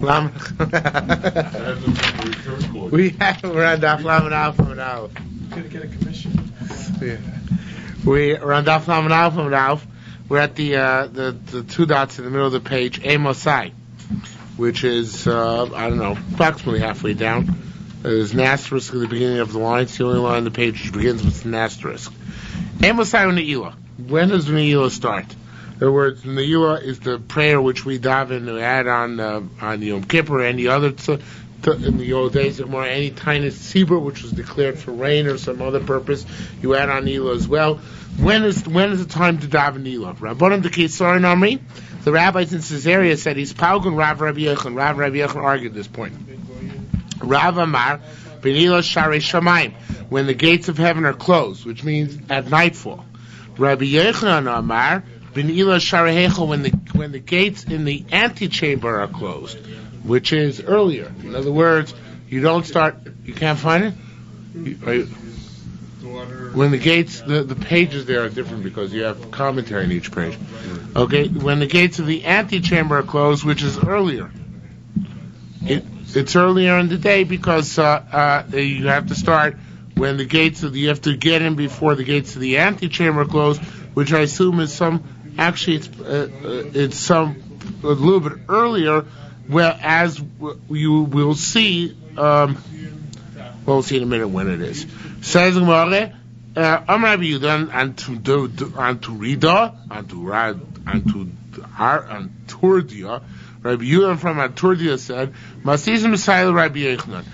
We're on Daf Lamed Aleph. Could get a commission. Yeah. We're on Daf Lamed Aleph. We're at the two dots in the middle of the page, Amosai, which is approximately halfway down. There's an asterisk at the beginning of the line. It's the only line on the page which begins with an asterisk. Amosai Ne'ilah. When does Ne'ilah start? In other words, Ne'ilah is the prayer which we daven to add on Yom Kippur and the other in the old days, any tiny tzibur which was declared for rain or some other purpose, you add on Ne'ilah as well. When is the time to daven Ne'ilah? Rabbanan de Kesarin Amri, the rabbis in Caesarea said he's Palgun Rav Rabbi Yechon. Rav Rabbi Yechon argued this point. Rav Amar B'Ne'ilah Sharei Shamayim, when the gates of heaven are closed, which means at nightfall. Rabbi Yechon Amar B'Ne'ilah Sharei Heichel, when the gates in the antechamber are closed, which is earlier. In other words, you don't start. You can't find it. When the gates, the pages there are different because you have commentary in each page. Okay, when the gates of the antechamber are closed, which is earlier. It's earlier in the day because you have to start when the gates of you have to get in before the gates of the antechamber are closed, which I assume is it's a little bit earlier. Well, as you will see, we'll see in a minute when it is. Says Gemara, Rabbi Yehuda Anturdia. Rabbi Yehuda from Anturdia said, "Masizim Messiah Rabbi Yochanan."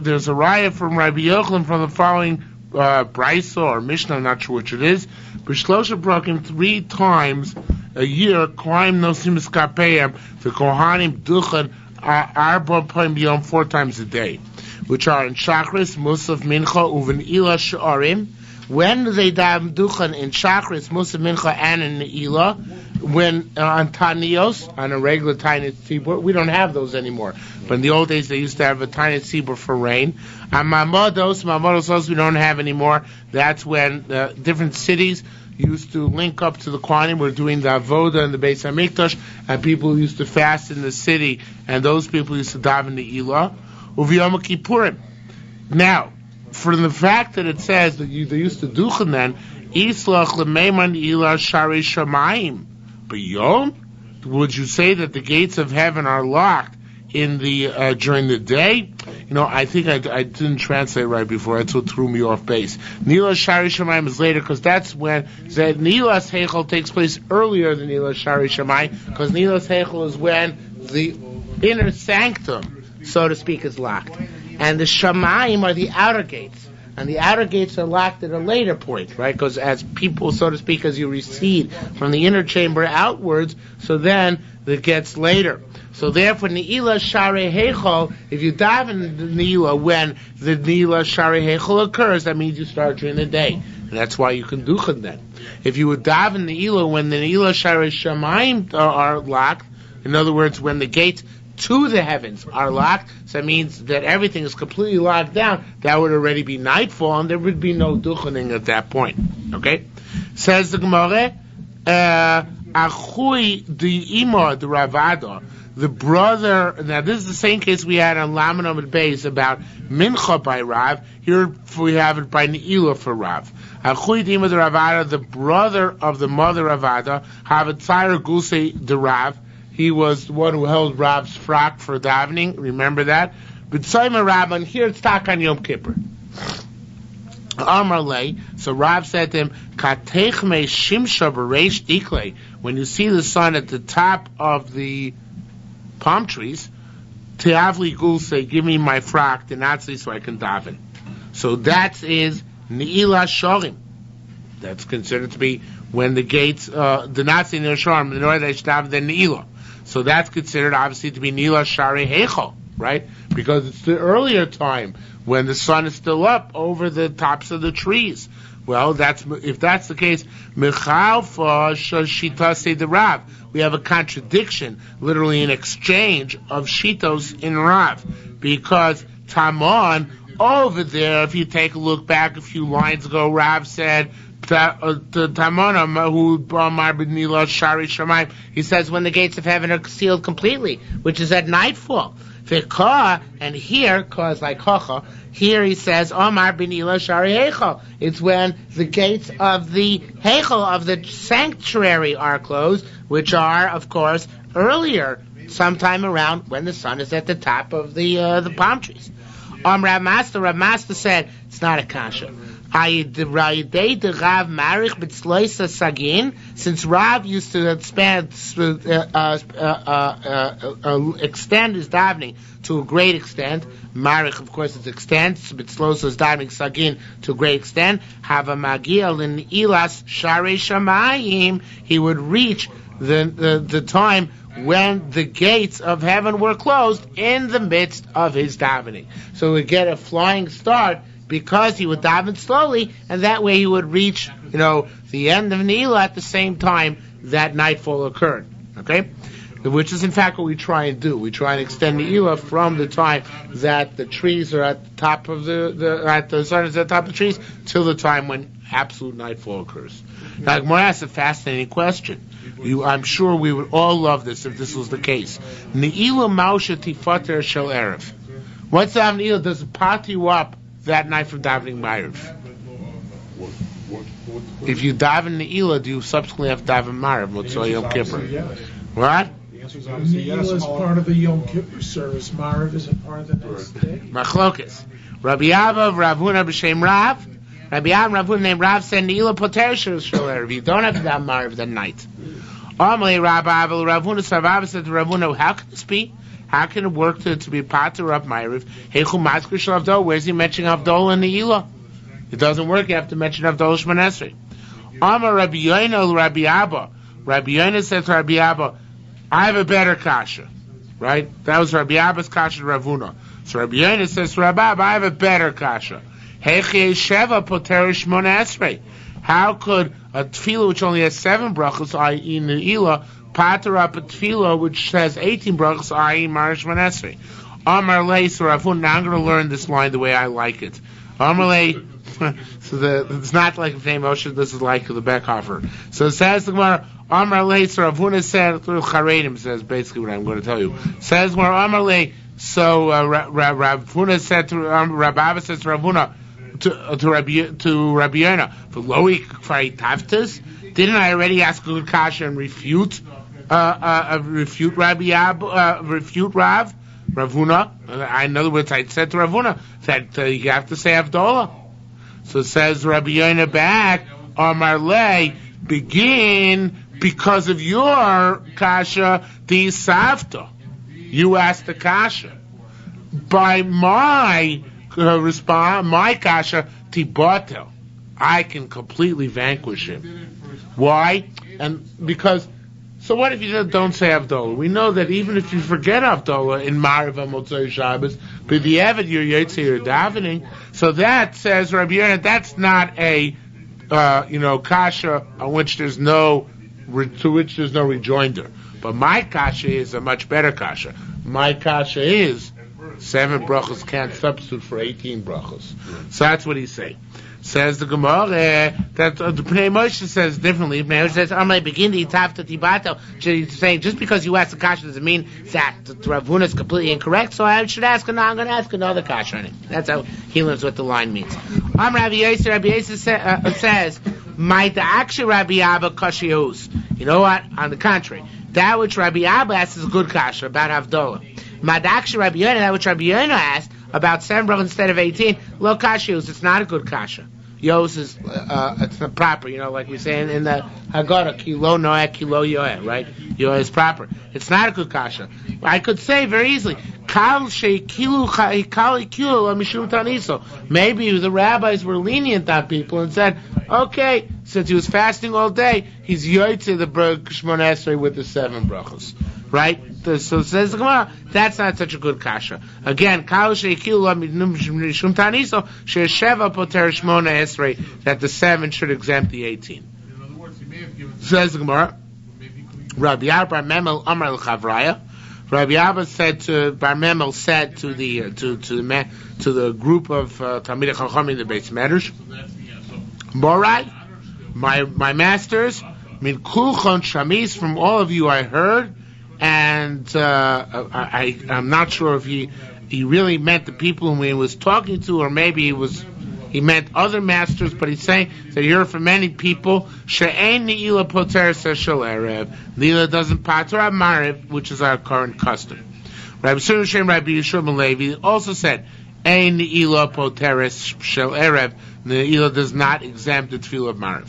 There's a riot from Rabbi Yochanan from the following brisa or Mishnah, I'm not sure which it is. B'shlosha brakim 3 times a year, Kohanim nosim eskapeyim, the Kohanim duchen arba pa'im b'yom 4 times a day, which are in Shachris, Musaf, Mincha, Uven'ilah, She'arim. When do they daven duchen? In Shachris, Musaf, Mincha, and in Ne'ilah. When on Tanios, on a regular tiny tzibur, we don't have those anymore. But in the old days, they used to have a tiny tzibur for rain. On Mamados we don't have anymore. That's when different cities used to link up to the Kohanim. We're doing the Avoda and the Beis HaMikdash, and people used to fast in the city, and those people used to daven the Ne'ilah. Uviyom Kippurim. Now, for the fact that it says that they used to duchen then, Islach L'meiman Ne'ilah Sharei Shamayim. But Yom, would you say that the gates of heaven are locked in the during the day? I think I didn't translate right before. That's what threw me off base. Ne'ilah Sharei Shamayim is later because that's when the Ne'ilah's Heichel takes place earlier than Ne'ilah Sharei Shamayim, because Ne'ilah's Heichel is when the inner sanctum, so to speak, is locked, and the Shamayim are the outer gates. And the outer gates are locked at a later point, right? Because as people, so to speak, as you recede from the inner chamber outwards, so then it gets later. So therefore, Ne'ilah Sharei Heichel, if you daven the Ne'ilah when the Ne'ilah Sharei Heichel occurs, that means you start during the day. And that's why you can duchen then. If you would daven Ne'ilah when the Ne'ilah Sharei Shamayim are locked, in other words, when the gates to the heavens are locked, so that means that everything is completely locked down, that would already be nightfall, and there would be no duchening at that point. Okay? Says the Gemara, Achui the Ima the Ravada, the brother. Now this is the same case we had on Lamed Amud Beis about Mincha by Rav. Here we have it by Ne'ilah for Rav. Achui the Ima the Ravada, the brother of the mother Ravada, Havatzayr Gusei the Rav. He was the one who held Rav's frock for davening. Remember that? But Simon Rav, and here it's Tak on Yom Kippur. Amar lei. So Rav said to him, Katech me shimsha b'reish diklei. When you see the sun at the top of the palm trees, Teavli Gul say, give me my frock, Tenatzli, so I can daven. So that is Ne'ilah Shorim. That's considered to be when the gates, the Nazi in the Shorim, the North Eshtav, the Ne'ilah. So that's considered obviously to be Ne'ilah Sharei Heichel, right? Because it's the earlier time when the sun is still up over the tops of the trees. Well, if that's the case, Mechalfa Shita say the Rav. We have a contradiction, literally an exchange of Shitos in Rav. Because Taman, over there, if you take a look back a few lines ago, Rav said, Tamona who Amar B'Nila Shari Shamayim. He says when the gates of heaven are sealed completely, which is at nightfall. V'Ka, and here, Ka is like Chacha. Here he says Amar B'Nila Shari Heichal. It's when the gates of the Heichal of the sanctuary are closed, which are, of course, earlier, sometime around when the sun is at the top of the palm trees. Rav Master said it's not a kasha. Since Rav used to extend his davening to a great extent, Marich, of course, it extends, but Slosa's davening Sagin to a great extent, Hava Magiel in Ilas Shari Shamayim, he would reach the time when the gates of heaven were closed in the midst of his davening. So we get a flying start because he would daven slowly, and that way he would reach, the end of Neila at the same time that nightfall occurred. Okay? Which is in fact what we try and do. We try and extend Neila from the time that the trees are at the top of the sun is at the top of the trees till the time when absolute nightfall occurs. Now, Gemara asks a fascinating question. I'm sure we would all love this if this was the case. Neila Mausha Tifater Shel Erev. Once the Neila, does it pot you up that night from davening Ma'ariv? If you daven Neila, do you subsequently have to daven Ma'ariv? Motzei Yom Kippur. Yes. What? The answer is obviously yes. Neila is part of the Yom Kippur service. Ma'ariv is a part of the next day. Machlokes. Rabbi Abba, Rav Huna b'Shem Rav. Rabbi Abba, Rav Huna named Rav said Neila Poter Shel Erev. You don't have to daven Ma'ariv that night. Amalei Rabbi Abba, Rav Huna said to Rav Huna, how can this be? How can it work to be pater up Ma'ariv? Heichu Matzker Shel Avdol. Where's he mentioning Avdol and Neila? It doesn't work. You have to mention Avdol Shemon Esrei. Amar Rabbi Yoina Rabbi Abba. Rabbi Yoina said to Rabbi Abba, I have a better kasha. Right? That was Rabbi Abba's kasha to Rav Huna. So Rabbi Yoina says to Rabbi Abba, I have a better kasha. Heichi Sheva Poter Shemon Esrei. How could a tefillah which only has 7 brachos, i.e. Neila, pater up a tefillah which has 18 brachos, i.e. Marish Manesri? Amar Lei, so Rav Huna, now I'm going to learn this line the way I like it. Amar Lei, it's not like the name Moshe, this is like the Beckhofer. So it says the Gemara, Amar Lei, so Rav Huna said, through Charedim says basically what I'm going to tell you. Says where Amar Lei, so Rav Huna said to, Rav Abba says to Rav Huna, to Rabbi Yonah, for Loi Kfari Taftas, didn't I already ask good kasha and refute Rabbi refute Rav Huna? In other words, I said to Rav Huna that you have to say Avdolah. So it says Rabbi Yonah back, Amar Lei, begin because of your kasha the Savta. You asked the kasha. By my respond, my kasha tibatel, I can completely vanquish him. Why? And because, so what if you don't say Avdolah? We know that even if you forget Avdolah in Ma'ariv Motzei Shabbos, but the Evid you're Yotze, you're davening. So that says Rabbi Yonah, that's not a kasha on which there's no rejoinder. But my kasha is a much better kasha. My kasha is 7 brachos can't substitute for 18 brachos. So that's what he's saying. Says the Gemara that the Pnei Moshe says differently. Pnei Moshe says, "Amay begin the tafta tibato." He's saying just because you ask the kasha doesn't mean that Rav Huna is completely incorrect. So I should ask, I'm going to ask another kasha on him. That's how he learns what the line means. Rabbi Yosef says, "My ta'aksha Rabbi Abba kashios." You know what? On the contrary, that which Rabbi Abba asks is a good kasha about Havdalah. Madaksha Rabbi Yonah, that which Rabbi Yonah asked about 7 brachos instead of 18, lo kashios. It's not a good kasha. Yos is it's not proper, like we say in the Haggadah, kilo noah, kilo yoeh, right? Yoeh is proper. It's not a good kasha. I could say very easily, kal shekilu kali kilo mishum taniso. Maybe the rabbis were lenient on people and said, okay, since he was fasting all day, he's yoytze the Shmon Esrei with the 7 brachos. Right? So says the Gemara, that's not such a good kasha. Again, that the 7 should exempt the 18. Says the Gemara, Rabbi Abba Bar Memel Amar l'Chavraya. Rabbi Abba said to Bar Memel said to the group of Talmidei Chachamim in the Beis Medrash, Morai, My masters, min kulchon shamis, from all of you I heard, and I'm not sure if he really meant the people whom he was talking to, or maybe he meant other masters, but he's saying that you heard from many people, she'ein ne'ilah poteres shel erev, ne'ilah doesn't pater mariv, which is our current custom. Rabbi Yerushalmi Levi also said, ein ne'ilah poteres shel erev, ne'ilah does not exempt the tefillah of mariv.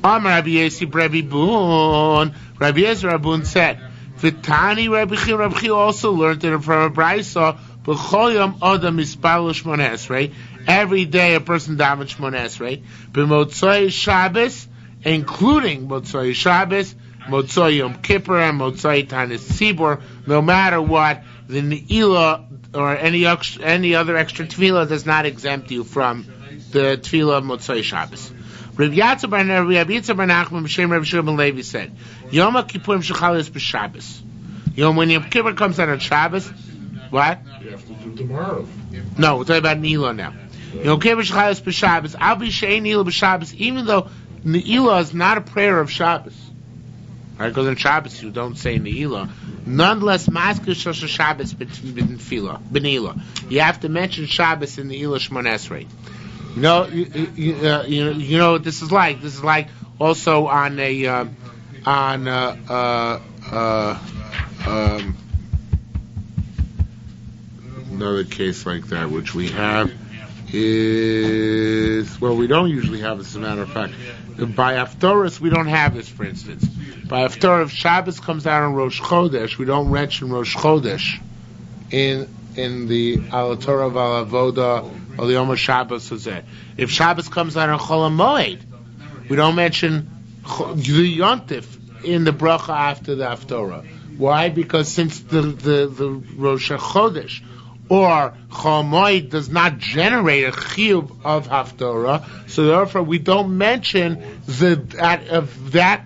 Amar Rabbi Yesi Rabbi Bun, Rabbi Yesi Rabun said, V'tani Rabbi Chi also learned it from a brayso, b'chol yom adam mispal shmona esrei, every day a person davens shmona esrei, b'motzoi Shabbos, including motzoi Shabbos, motzoi Yom Kippur, and motzoi Tanis Tzibur, no matter what, the ne'ilah or any other extra tefillah does not exempt you from the tefillah of motzoi Shabbos. Rabbi Yitzchak bar Nachman b'shem Rabbi Yerushalmi Levi said, Yom Kippurim shechal is b'Shabbos. When Yom Kippur comes out on Shabbos, what? You have to do tomorrow. No, we're talking about Ne'ilah now. Yom Kippur shechal is b'Shabbos. I'll be she'ein Ne'ilah b'Shabbos, even though Ne'ilah is not a prayer of Shabbos. Right? Because on Shabbos you don't say Ne'ilah. Nonetheless, Maskeh Shosha Shabbos b'Ne'ilah. You have to mention Shabbos in Ne'ilah Shmona Esrei. You know what this is like. This is like also on another case like that, which we have is, well, we don't usually have this, as a matter of fact. By Haftorahs, we don't have this, for instance. By Haftorah, if Shabbos comes out on Rosh Chodesh, we don't mention Rosh Chodesh in the Al Torah Val Avoda or the Yom Shabbos Hazeh. If Shabbos comes out on Chol HaMoed, we don't mention the Yontif in the bracha after the Haftorah. Why? Because since the Rosh Chodesh or Chol HaMoed does not generate a chiyuv of Haftorah, so therefore we don't mention that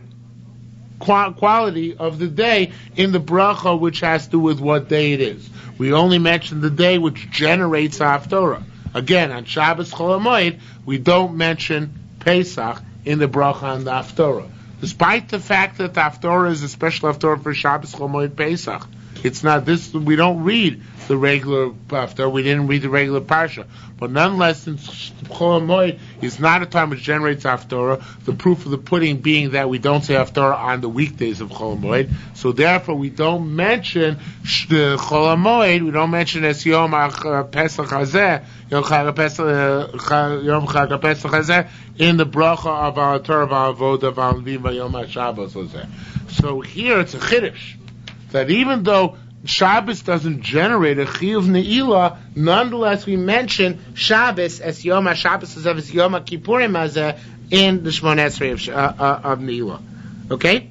quality of the day in the bracha, which has to do with what day it is. We only mention the day which generates Haftorah. Again, on Shabbos Chol HaMoed, we don't mention Pesach in the bracha on the Haftorah, despite the fact that the Haftorah is a special Haftorah for Shabbos Chol HaMoed Pesach. It's not this. We don't read the regular Haftarah. We didn't read the regular Parsha. But nonetheless, since Chol HaMoed is not a time which generates Haftarah, the proof of the pudding being that we don't say Haftarah on the weekdays of Chol HaMoed, so therefore we don't mention the Chol HaMoed, we don't mention as Yom Pesach Hazeh, Yom Chag Pesach Hazeh, in the bracha of our Torah, our Avodah, our Viva, Yom HaShabbos Hazeh. So here it's a chiddush, that even though Shabbos doesn't generate a chiyuv ne'ilah, nonetheless we mention Shabbos as Yom HaShabbos as Yom HaKippurim as in the Shmona Esrei of ne'ilah. Okay?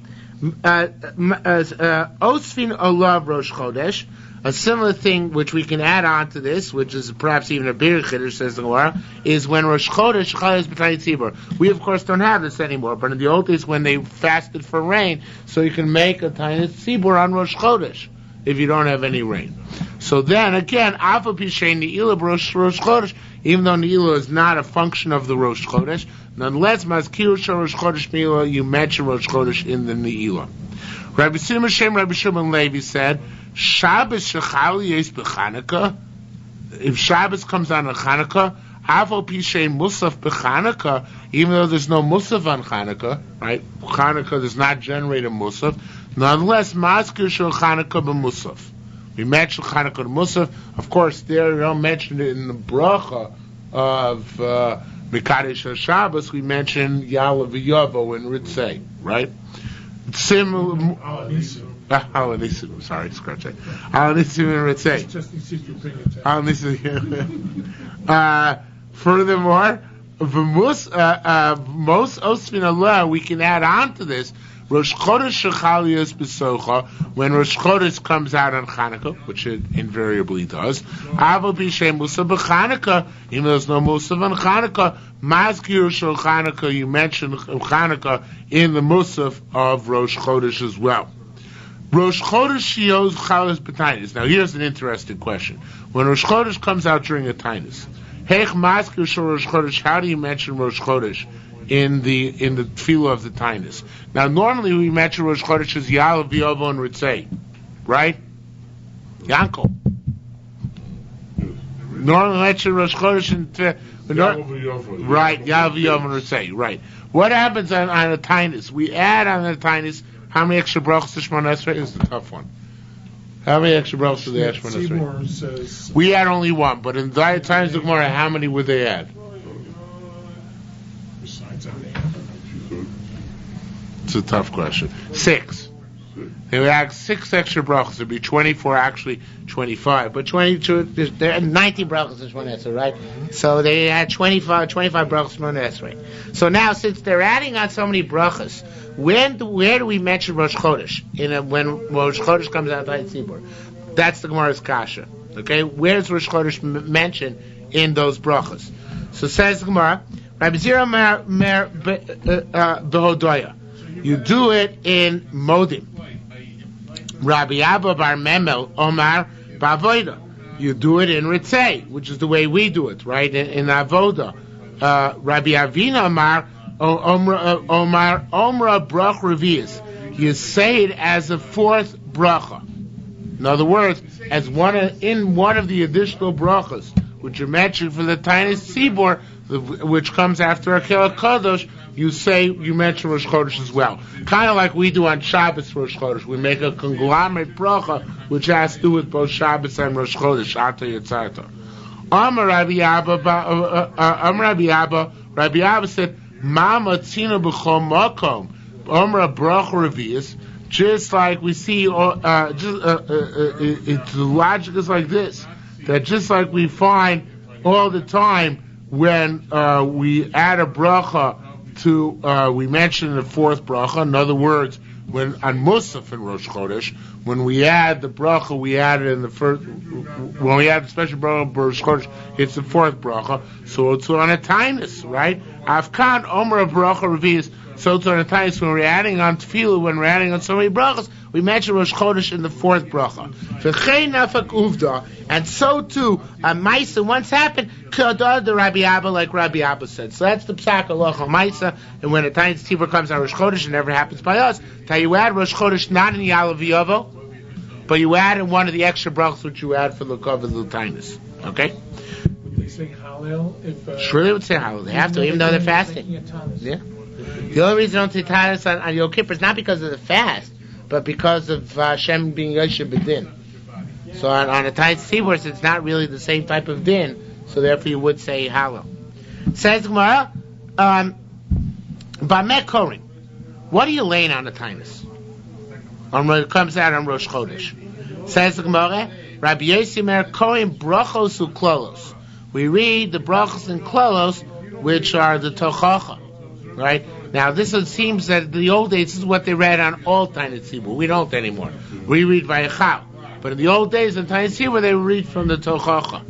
Osfin Olav Rosh Chodesh, a similar thing which we can add on to this, which is perhaps even a bigger chiddush, says the Gemara, is when Rosh Chodesh Chal is B'Tani Tzibur. We of course don't have this anymore, but in the old days when they fasted for rain, so you can make a Tani Tzibur on Rosh Chodesh if you don't have any rain. So then again, Afa Pishay Ne'ilah Rosh Chodesh, even though Ne'ilah is not a function of the Rosh Chodesh, nonetheless Mazkir Rosh Chodesh Ne'ilah, you mention Rosh Chodesh in the Ne'ilah. Rabbi Yerushalmi Levi said, Shabbos Shechal Yes B'Chanukah. If Shabbos comes on Chanukah, Avo Pishay Musaf B'Chanukah, even though there's no Musaf on Chanukah, right? Chanukah does not generate a Musaf. Nonetheless, Mazkir Shel Chanukah B'Musaf. We mention Chanukah Musaf. Of course, there we don't mention it in the bracha of Mekadesh Shabbos. We mention Yalav V'Yavo and Ritzei, right? Alanisim, sorry, scratch that. Alanisim and Ritzei. Just in case you're paying attention. Furthermore, most Osfin Allah, we can add on to this. Rosh Chodesh Shechal Yos B'Socha, when Rosh Chodesh comes out on Chanukah, which it invariably does, Avo B'Shem Musaf B'Chanukah, even though there's no Musaf on Chanukah, Mazkir Shel Chanukah, you mentioned Chanukah in the Musaf of Rosh Chodesh as well. Rosh Chodesh Yos Chalas B'Tainis. Now here's an interesting question. When Rosh Chodesh comes out during a Tainis, Heich Mazkir Shel Rosh Chodesh, how do you mention Rosh Chodesh in the tefillah of the Tainus. Now, normally we mention Rosh Chodesh as Yalav, Yovo, and Ritzei, right? Yanko. Normally we mention Rosh Chodesh and right, Yalav, Yovo, and Ritzei, right. What happens on a Tainus? We add on the Tainus, how many extra brachos to Shemona Esrei is the tough one. How many extra brachos do they add Shemona Esrei? We add only one, but in the times of Gemara, how many would they add? It's a tough question. 6. They would add 6 extra brachos. It'd be 24, actually 25. But 22, there are 90 brachos in Shemona Esrei, right? So they add 25 brachos in Shemona Esrei. So now, since they're adding on so many brachos, where do we mention Rosh Chodesh? When Rosh Chodesh comes out of the Tzibur. That's the Gemara's kasha. Okay? Where's Rosh Chodesh mentioned in those brachos? So says the Gemara, Rabbi Zira Mer Behodoya. You do it in Modim. Rabbi Abba Bar Memel Omar Bavoda. You do it in Ritzei, which is the way we do it, right? In Avoda. Rabbi Avina Omar Brach Revius. You say it as a 4th bracha. In other words, as one of the additional brachas, which are mentioned for the tiniest Tzibor, which comes after Akel Kadosh, you mention Rosh Chodesh as well. Kind of like we do on Shabbos Rosh Chodesh. We make a conglomerate bracha, which has to do with both Shabbos and Rosh Chodesh, Ata Yitzarta. Amar Rabbi Abba, Rabbi Abba said, Mama Tzina B'chom Makom, Amra Brach Revius, just like we see, the logic is like this, that just like we find all the time when we add a bracha to, we mention the 4th bracha, in other words, when on Musaf in Rosh Chodesh, when we add the bracha, we add it in the first, when we add the special bracha for Rosh Chodesh, it's the 4th bracha, so it's on a tinus, right? Afkan Omer bracha revius, so it's on a tinus when we're adding on tefillah, when we're adding on so many brachas, we mention Rosh Chodesh in the 4th bracha. V'chein nafak uvda, and so too, a Maisa once happened, K'adar the Rabbi Abba, like Rabbi Abba said. So that's the Psak Alocha Maisa, and when a tiny Tzibur comes on Rosh Chodesh, it never happens by us. Now you add Rosh Chodesh not in Yalav Yovo, but you add in one of the extra brachas which you add for the cover of the tinus. Okay? Would they say Hallel? Sure, they would say Hallel. They have to, even though they're fasting. Yeah. The only reason they don't say tinus on Yom Kippur is not because of the fast, but because of Hashem being Yoshe B'din. So on a tiny Tzibur, it's not really the same type of din, so therefore you would say Hallel. Says Gemara, Bameh Korin. What are you laying on the tinus? It comes out on Rosh Chodesh. Says the Gemara, Rabbi Yossi Mer Korin Brachos Uklolos. We read the brachos and klolos, which are the tochacha. Right? Now this seems that in the old days, this is what they read on all tiny tzibur. We don't anymore. We read Vayechal. But in the old days, in tiny tzibur, they read from the tochacha.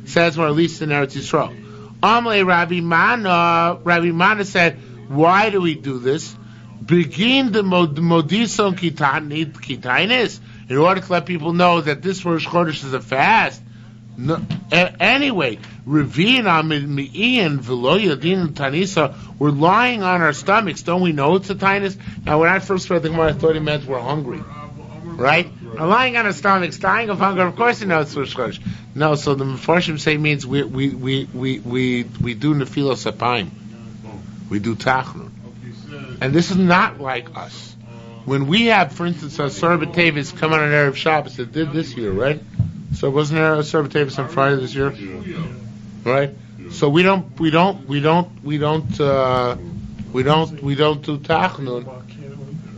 Says more, at least in Eretz Yisrael. Amalei Rabbi Mana said, why do we do this? Begin the modison kitainis, in order to let people know that this Rosh Chodesh is a fast. No, anyway, Ravina Mi'ian Velo Yadin Tanisa, we're lying on our stomachs. Don't we know it's a tinus? Now, when I first read the Gemara, I thought it meant we're hungry. Right? We're lying on our stomachs, dying of hunger. Of course, you know it's Rosh Chodesh. No, so the Mefarshim say means we do Nefilos Apayim. We do Tachnun. And this is not like us. When we have, for instance, a Sorbat Tevis come on an Erev Shabbos, it did this year, right? So wasn't there a Sorbat Tevis on Friday this year? Right? So we don't do Tachnun.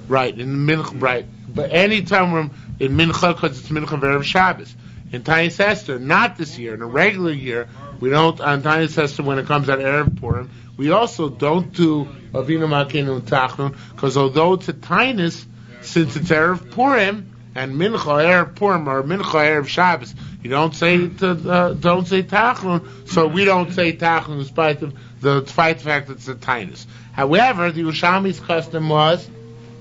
Right, in Mincha, right. But any time we're in Mincha, because it's Mincha Erev Shabbos. In Tiny Sester, not this year, in a regular year, we don't, on Tiny Sester, when it comes out Erev Purim, we also don't do Avinu Malkeinu Tachnun, because although it's a Tinus, since it's Erev Purim, and Mincha Erev Purim, or Mincha Erev Shabbos, you don't say Tachnun, so we don't say Tachnun despite the fact that it's a Tinus. However, the Yerushalmi's custom was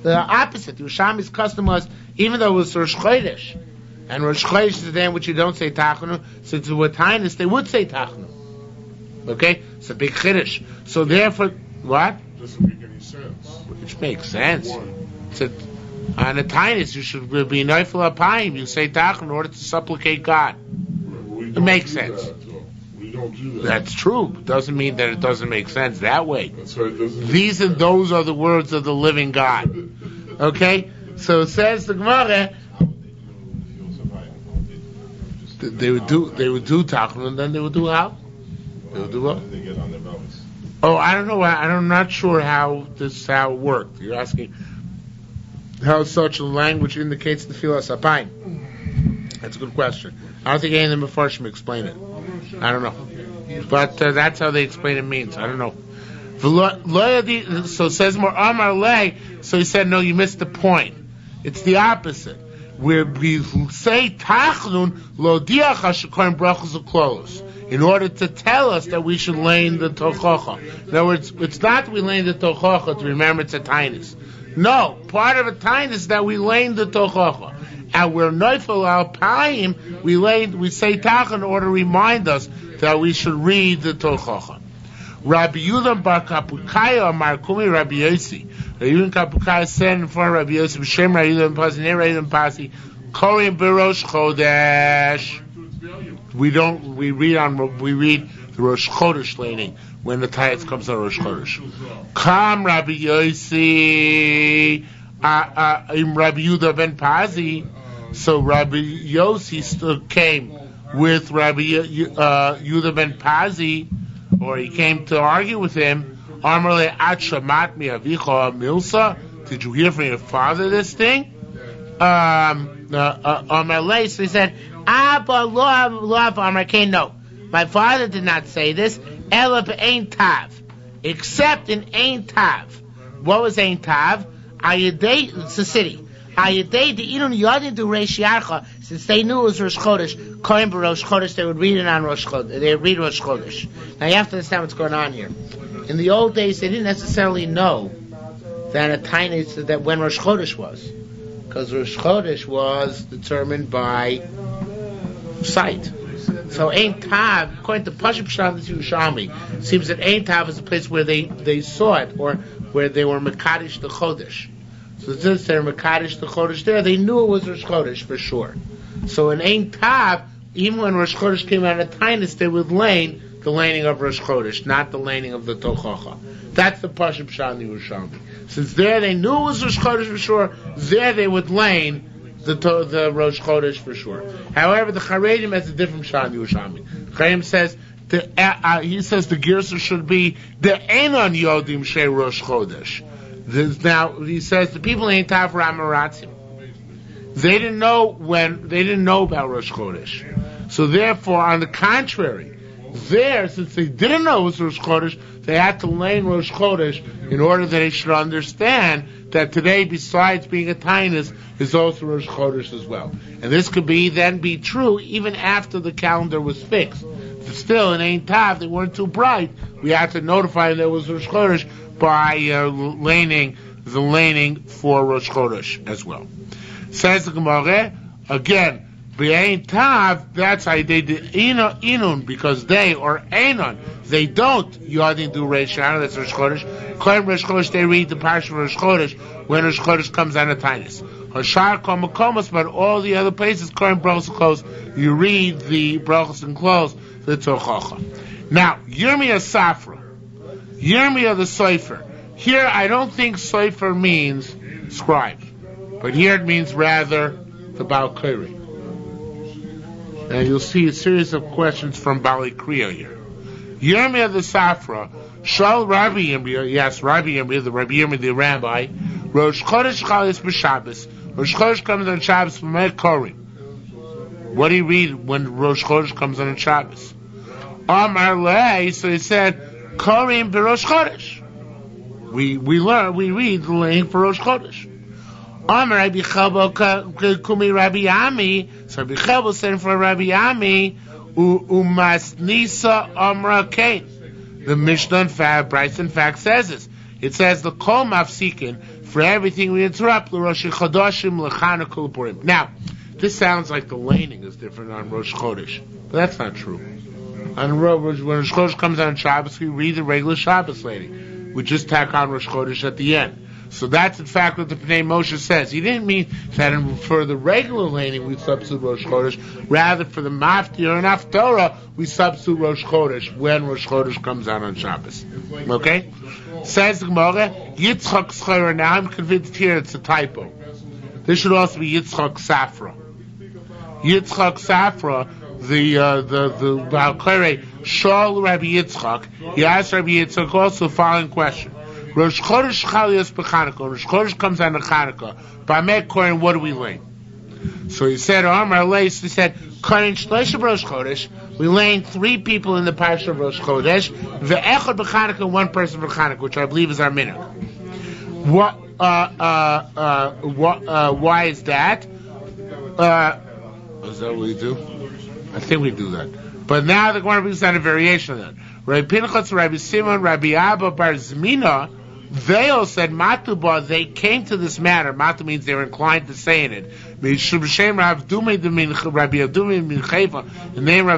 the opposite. The Yerushalmi's custom was, even though it was Rosh Chodesh, and Rosh Chodesh is the day in which you don't say Tachnun, since it was Tinus, they would say Tachnun. Okay? It's a big Chiddush. So therefore, what? doesn't make any sense. Which makes sense. Why? It's on a tinus, you should be neifel apayim. You say tach in order to supplicate God. It makes sense. We don't do that. That's true. Doesn't mean that it doesn't make sense that way. That's why it doesn't. These and those are the words of the living God. Okay? So it says the Gemara, they would do tachlin, and then they would do how? They would do what? They get on their bellies. Oh, I don't know. I'm not sure how it worked. You're asking how such a language indicates the filas apayim. That's a good question. I don't think any of the Mefarshim explain it. I don't know. But that's how they explain it means. I don't know. So it says more Amar Lei. So he said, no, you missed the point. It's the opposite. Where we say Tachnun lo diach hashakoyim brachos uklolos, in order to tell us that we should lay in the tochacha. In other words, it's not that we lay in the tochacha to remember it's a tinus. No, part of a tinus is that we lay in the tochacha. And we're neifel al payim, we say tach in order to remind us that we should read the tochacha. Rabbi Yudan bar Kapukaya Amar Kumi Rabbi Yossi. Rabbi Yudan Kapukaya said in front of Rabbi Yossi, B'Shem Rabbi Yudan Pasi, Ne Rabbi Yudan Pasi, Korim Berosh Chodesh. We read the Rosh Chodesh laning when the Tayetz comes on Rosh Chodesh. Kam Rabbi Yossi Im Rabbi Yudan ben Pasi. So Rabbi Yossi came with Rabbi Yudan ben Pasi, or he came to argue with him. Amarle at shamat mi avicha milsa. Did you hear from your father this thing? Amarle, so he said, Abba lo Amarke, no. My father did not say this. Ela be'ein tav, except in ein tav. What was ein tav? Ayadei, it's a city. Ayadei de inun yadin du reish yarcha. Since they knew it was Rosh Chodesh, Kohen Rosh Chodesh, they would read it on Rosh Chodesh. They would read Rosh Chodesh. Now you have to understand what's going on here. In the old days, they didn't necessarily know that a tinus, that when Rosh Chodesh was, because Rosh Chodesh was determined by sight. So Ein Tav, according to Pashup Pshat Yerushalmi, seems that Ein Tav is a place where they saw it, or where they were Mekadosh the Chodesh. So since they're Mekadosh the Chodesh there, they knew it was Rosh Chodesh for sure. So in Ein Tav, even when Rosh Chodesh came out of Tainus, they would lane the laning of Rosh Chodesh, not the laning of the Tochacha. That's the Pashup Pshat Yerushalmi. Since there they knew it was Rosh Chodesh for sure, there they would lane the Rosh Chodesh for sure. However, the Charedim has a different Pshat Yerushalmi. Charedim says he says the Girsa should be the Einon Yodim Shei Rosh Chodesh. Now he says the people in Tav were Amaratzim. They didn't know about Rosh Chodesh. So therefore, on the contrary, since they didn't know it was Rosh Chodesh, they had to lane Rosh Chodesh in order that they should understand that today, besides being a Tainus, is also Rosh Chodesh as well. And this could then be true even after the calendar was fixed. But still, in Ein Tav, they weren't too bright. We had to notify them there was Rosh Chodesh by laning for Rosh Chodesh as well. Says the Gemara again. B'Ein Tav, that's how they did Inun, because they, or Einon, they don't Yadin do Reish Shana, that's Rosh Chodesh. Kohen Rosh Chodesh, they read the Parsha of Rosh Chodesh when Rosh Chodesh comes on a Tainus. Hashar Kol Makomos, but all the other places, Kohen Brachos Close, you read the Brachos and Close, the Tochacha. Now, Yirmiyah Safra, Yirmiyah the Sofer. Here, I don't think Sofer means scribe, but here it means rather the Baal Kori. And you'll see a series of questions from Bali Kriya here. Yirmiyah the Safra, Shal Rabbi Yirmiyah, yes, Rabbi Yirmiyah, the rabbi, Rosh Chodesh Chalis b'Shabbos. Rosh Chodesh comes on Shabbos, B'mei Korim. What do you read when Rosh Chodesh comes on Shabbos? Amar Lei, so he said, Korim b'Rosh Chodesh. We read the laying for Rosh Chodesh. Amar Rabbi Chelbo Kumi Rabbi Ami. So Rabbi Chelbo said for Rabbi Ami, Umas Nisa Amra Kain. The Mishnah in fact, Bryce in fact says this. It says the Kol Mafsikin, for everything we interrupt, L'Rosh Chodashim L'Chana Kol Purim. Now, this sounds like the laning is different on Rosh Chodesh, but that's not true. When Rosh Chodesh comes on Shabbos, we read the regular Shabbos laning. we just tack on Rosh Chodesh at the end. So that's in fact what the Pnei Moshe says. He didn't mean that for the regular laning we substitute Rosh Chodesh. Rather, for the Maftir and Haftorah, we substitute Rosh Chodesh when Rosh Chodesh comes out on Shabbos. Okay? Says the Gemara, Yitzchak Schreier. Now I'm convinced here it's a typo. This should also be Yitzchak Safra. Yitzchak Safra, the Baal Koreh, Shal Rabbi Yitzchak. He asked Rabbi Yitzchak also the following question. Rosh Chodesh Chalios b'Chanukah. Rosh Chodesh comes on the Chanukah. By Mek Kohen, what do we lay? So he said, Amar Leis, he said, Kohen Shleisha Rosh Chodesh. We laying 3 people in the parsha of Rosh Chodesh. Ve'echad b'Chanukah, 1 person b'Chanukah, which I believe is our minhag. Why is that? Is that what we do? I think we do that. But now the Gemara brings down a variation of that. Rabbi Pinchas, Rabbi Simon, Rabbi Abba Bar Zmina, they all said Matuba. They came to this matter. Matu means they were inclined to saying it. The name Rav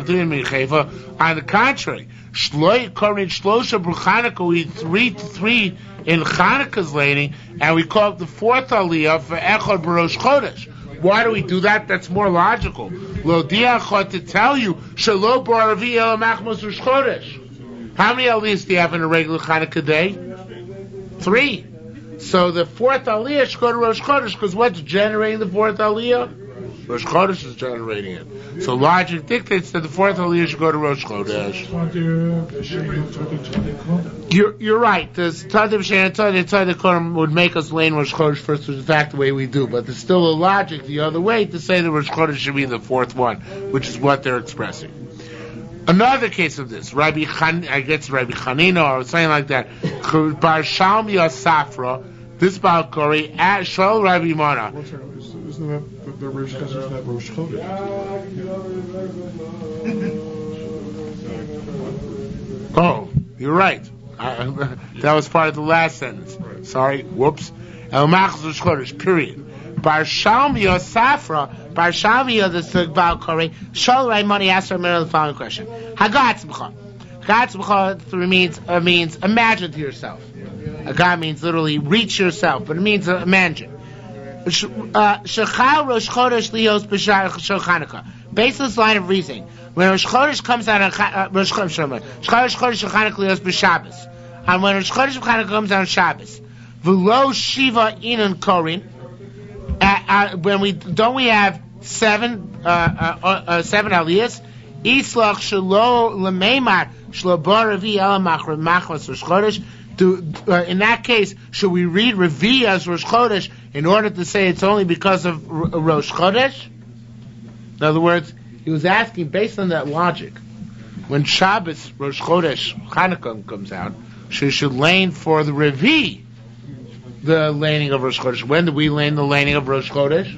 Dumei. On the contrary, Shloi Korin Shlosha B'Chanukah. We 3 to 3 in Chanukah's laning, and we call it the 4th Aliyah for Echad B'Rosh Chodesh. Why do we do that? That's more logical. Lo diachot, to tell you Shelo Baravi El Machmos Rosh Chodesh. How many aliyahs do you have in a regular Chanukah day? 3. So the 4th aliyah should go to Rosh Chodesh, because what's generating the 4th aliyah? Rosh Chodesh is generating it. So logic dictates that the 4th aliyah should go to Rosh Chodesh. You're right. The Tadim Shein Tadim Kodim would make us lane Rosh Chodesh first, which is in fact the way we do. But there's still a logic the other way to say that Rosh Chodesh should be the 4th one, which is what they're expressing. Another case of this, I guess Rabbi Chanina or something like that. Bar Shalmi Safra, this Baal Koreh at Shol Rabbi Mana. Isn't that the Rosh Chodesh? That Rosh Chodesh. Oh, you're right. That was part of the last sentence. Right. Sorry, whoops. El Machzor Rosh Chodesh. Period. Bar Shalmi Safra. Bar Shalmi the Baal Koreh. Shol Rabbi Mana asked her the following question: Hagatzbcha. Hagatzbcha means imagine to yourself. Hagat means literally reach yourself, but it means imagine. Shechal Rosh Chodesh lios b'shar Chanukah. Based on this line of reasoning, when Rosh Chodesh comes out on Rosh Chodesh Chanukah lios b'Shabbos, and when Rosh Chodesh Chanukah comes out on Shabbos, v'lo shiva inan korin. When we have 7 aliyahs, islach shelo lemeimar shelo baravi el machmas Rosh Chodesh. In that case, should we read Revi as Rosh Chodesh in order to say it's only because of Rosh Chodesh? In other words, he was asking based on that logic. When Shabbos, Rosh Chodesh, Chanukah comes out, she should lane for the Revi, the laning of Rosh Chodesh. When do we lane the laning of Rosh Chodesh?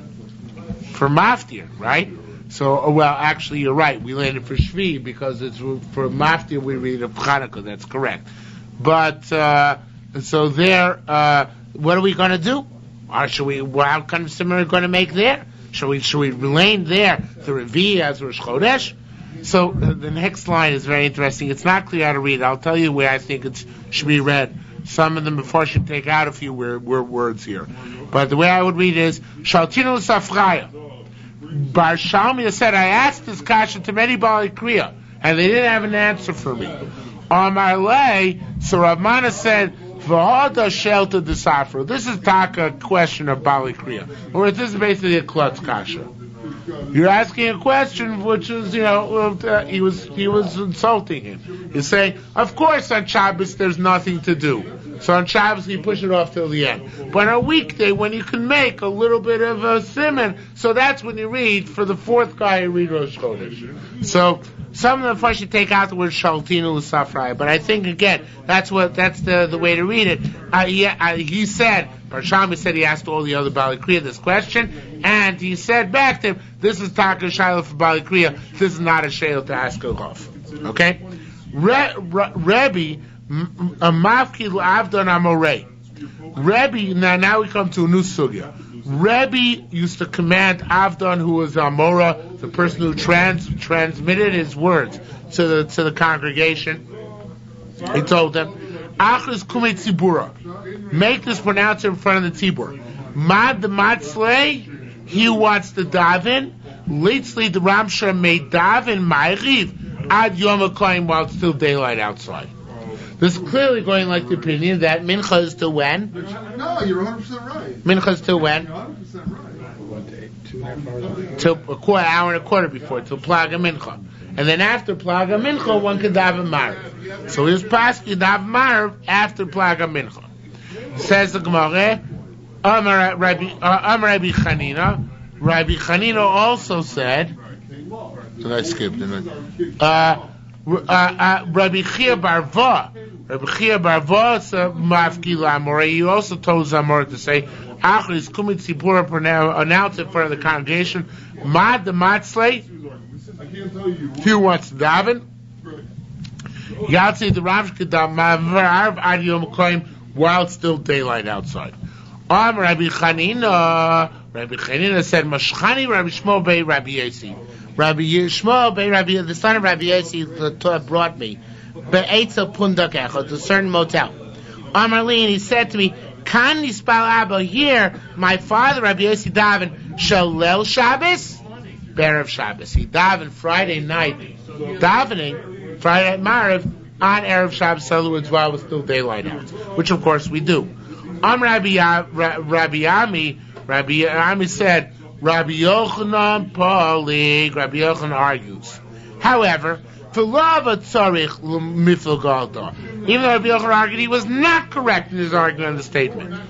For Maftir, right? So, well, actually, you're right. We lane it for Shvi because it's for Maftir. We read it for Chanukah. That's correct. But so there, what are we going to do? Or should we? What kind of simmer are we going to make there? Should we lane there the Revi as Rosh Chodesh? So the next line is very interesting. It's not clear how to read. I'll tell you where I think it should be read. Some of them before should take out a few words here. But the way I would read is Shaltinu Safraya. Bar Shalmi said, I asked this kasha to many Bali Kriya, and they didn't have an answer for me. On my way, so Rav Mana said, V'hoda shelter the Safra. This is a question of Bali Kriya. Or this is basically a klutz kasha. You're asking a question which is, he was insulting him. He's saying, of course on Shabbos there's nothing to do. So on Shabbos you push it off till the end. But on a weekday when you can make a little bit of a siman, so that's when you read, for the 4th guy you read Rosh Chodesh. So some of them first should take out the word Shaltinu L'Safrai, but I think again that's the way to read it. He said, Parshami said he asked all the other Bali Kriya this question, and he said back to him, this is Taka Shaila for Bali Kriya, this is not a Shaila to ask a Rav. Okay? Rebbe Mafki Avdon Amorei. Rebbe, now we come to a new sugya. Rebbe used to command Avdon, who was Amora, the person who transmitted his words to the congregation. He told them, Achris kumei tzibura. Make this pronounced in front of the tzibur. Mad the matzlei, he who wants to daven. Litzli the Ramshar may daven ma'ariv ad yom ha'koyim while it's still daylight outside. This is clearly going like the opinion that mincha is till when? No, you're 100% right. Mincha is till when? You're 100% right. Till a quarter, hour and a quarter before, till Plaga Mincha. And then after Plaga Mincha, one can daven Marav. So here's Paski daven Marav after Plaga Mincha. Says the Gemara, Amar Rabbi Chanina. Rabbi Chanina also said, so I skipped, didn't I? Rabbi Chia Barva. Rabbi Chia Barva said, Mafki Lamore. He also told Zamor to say, Achris Kumit Tzipura announce it for the congregation. Mad the Matzlei. He wants to daven. Yatsi the Rav Kedam Mavar Ad Yom Koyim while it's still daylight outside. Rabbi Chanina. Rabbi Chanina said, Mashchani Rabbi Shmuel Bei Rabbi Yossi. Rabbi Shmuel Bei Rabbi, the son of Rabbi Yossi, brought me Be'etza Pundak Echad, a certain motel. Amar Li, and he said to me, Kan Nispal Abba, here, my father Rabbi Yossi daven Shalel Shabbos, Berev Shabbos. He davened Friday night, davening Friday night Marav on Erev Shabbos, in other words, while it was still daylight out, which of course we do. Rabbi Ami said, Rabbi Yochanan Palik. Rabbi Yochanan argues. However, even though Rabbi Yochanan argued, he was not correct in his argument on the statement,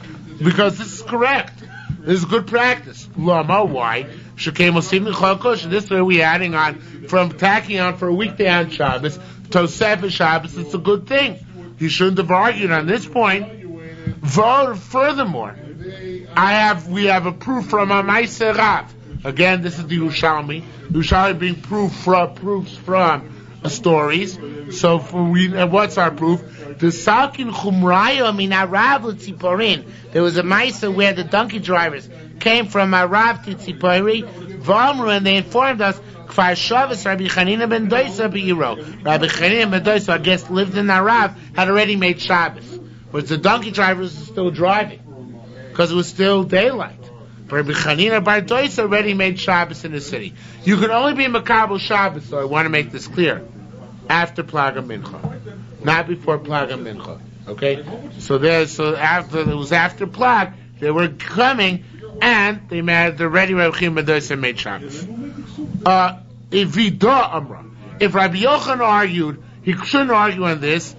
because this is correct. This is good practice. Lama, why? This way we're adding on from tacking on for a weekday on Shabbos to Sefer Shabbos. It's a good thing. You shouldn't have argued on this point. Furthermore, we have a proof from a Ma'aser Rav. Again, this is the Yerushalmi. Yerushalmi being proofs from stories. So what's our proof? The Salkin Chumraya Mina Rav Tziporin. There was a Ma'aser where the donkey drivers came from a Rav to Tzipori, V'amru, and they informed us Kfar Shabbos Rabbi Chanina ben Doisa Be'iro. Rabbi Chanina ben Doisa, I guess, lived in Arav, had already made Shabbos. But the donkey drivers were still driving, because it was still daylight. But Rabbi Chanina bar Doisa already made Shabbos in the city. You can only be Makabel Shabbos, so I want to make this clear, after Plaga Mincha, not before Plaga Mincha. Okay? So after it was after Plag, they were coming, and they made the ready Rabbi Chanina bar Doisa made Shabbos. If Rabbi Yochanan argued, he shouldn't argue on this.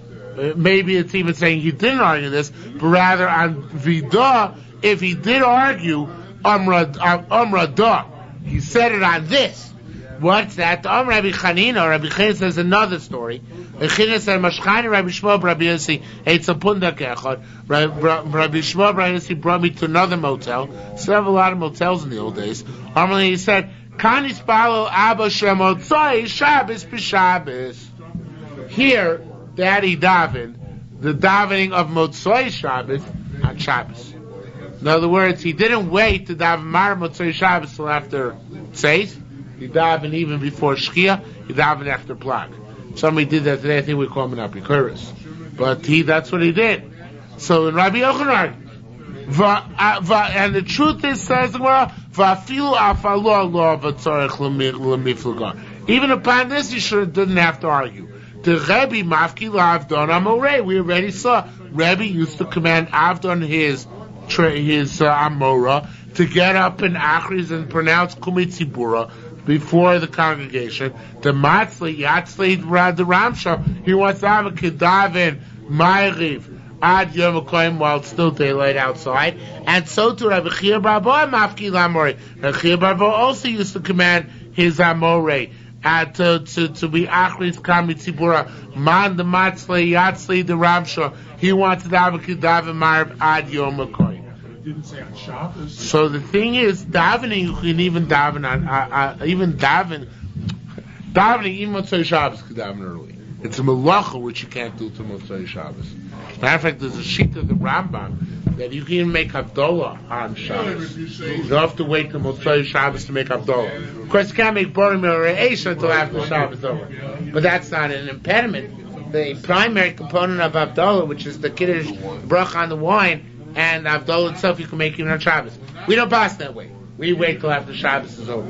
Maybe it's even saying he didn't argue this, but rather on Vida, if he did argue Amra Da, he said it on this. What's that? Rabbi Chanina says another story. Chanina said, Mashchani Rabbi Shmuel Rabbi Yossi, Eitza Pundak Echad. Rabbi Shmuel Rabbi Yossi brought me to another motel. Still have a lot of motels in the old days. He said, Kani Spalo Abba Shemotzai Shabbos B'Shabbos. Here, Daddy davened the davening of Motzoi Shabbos on Shabbos. In other words, he didn't wait to daven Mar Motzoi Shabbos till after Tzeis. He davened even before Shkia. He davened after Plag. Somebody did that today. I think we call him an Apikuris. But that's what he did. So in Rabbi Yochanan, and the truth is, says the Gemara, even upon this, you didn't have to argue. The Rebbe Mafki Avdon Amorei. We already saw Rebbe used to command Avdon his Amora to get up in Achris and pronounce Kumitzibura before the congregation. The Matzli Yatzli the Ramsha. He wants to have a Kedavin Ma'ariv Ad Yom HaKoyim while it's still daylight outside. And so to Rabbi Chia Barbo Mafki Lamorei. Rabbi Chia Barbo also used to command his Amorei. To be Achris Kamitzibura, Man the Matzle, Yatzli the Ramsha. He wanted to have a Kedav Marv Ad Yom HaKoyim. Didn't say on Shabbos. So the thing is, davening, you can even daven on, even Motzei Shabbos can daven early. It's a melacha which you can't do to Motzei Shabbos. Matter of fact, there's a sheet of the Rambam that you can even make Havdalah on Shabbos. You don't have to wait till Motzei Shabbos to make Havdalah. Of course, you can't make Borim or Eish until after Shabbos is over. But that's not an impediment. the primary component of Havdalah, which is the Kiddush bracha on the wine, and Havdalah itself you can make even on Shabbos. We don't pass that way. We wait till after Shabbos is over.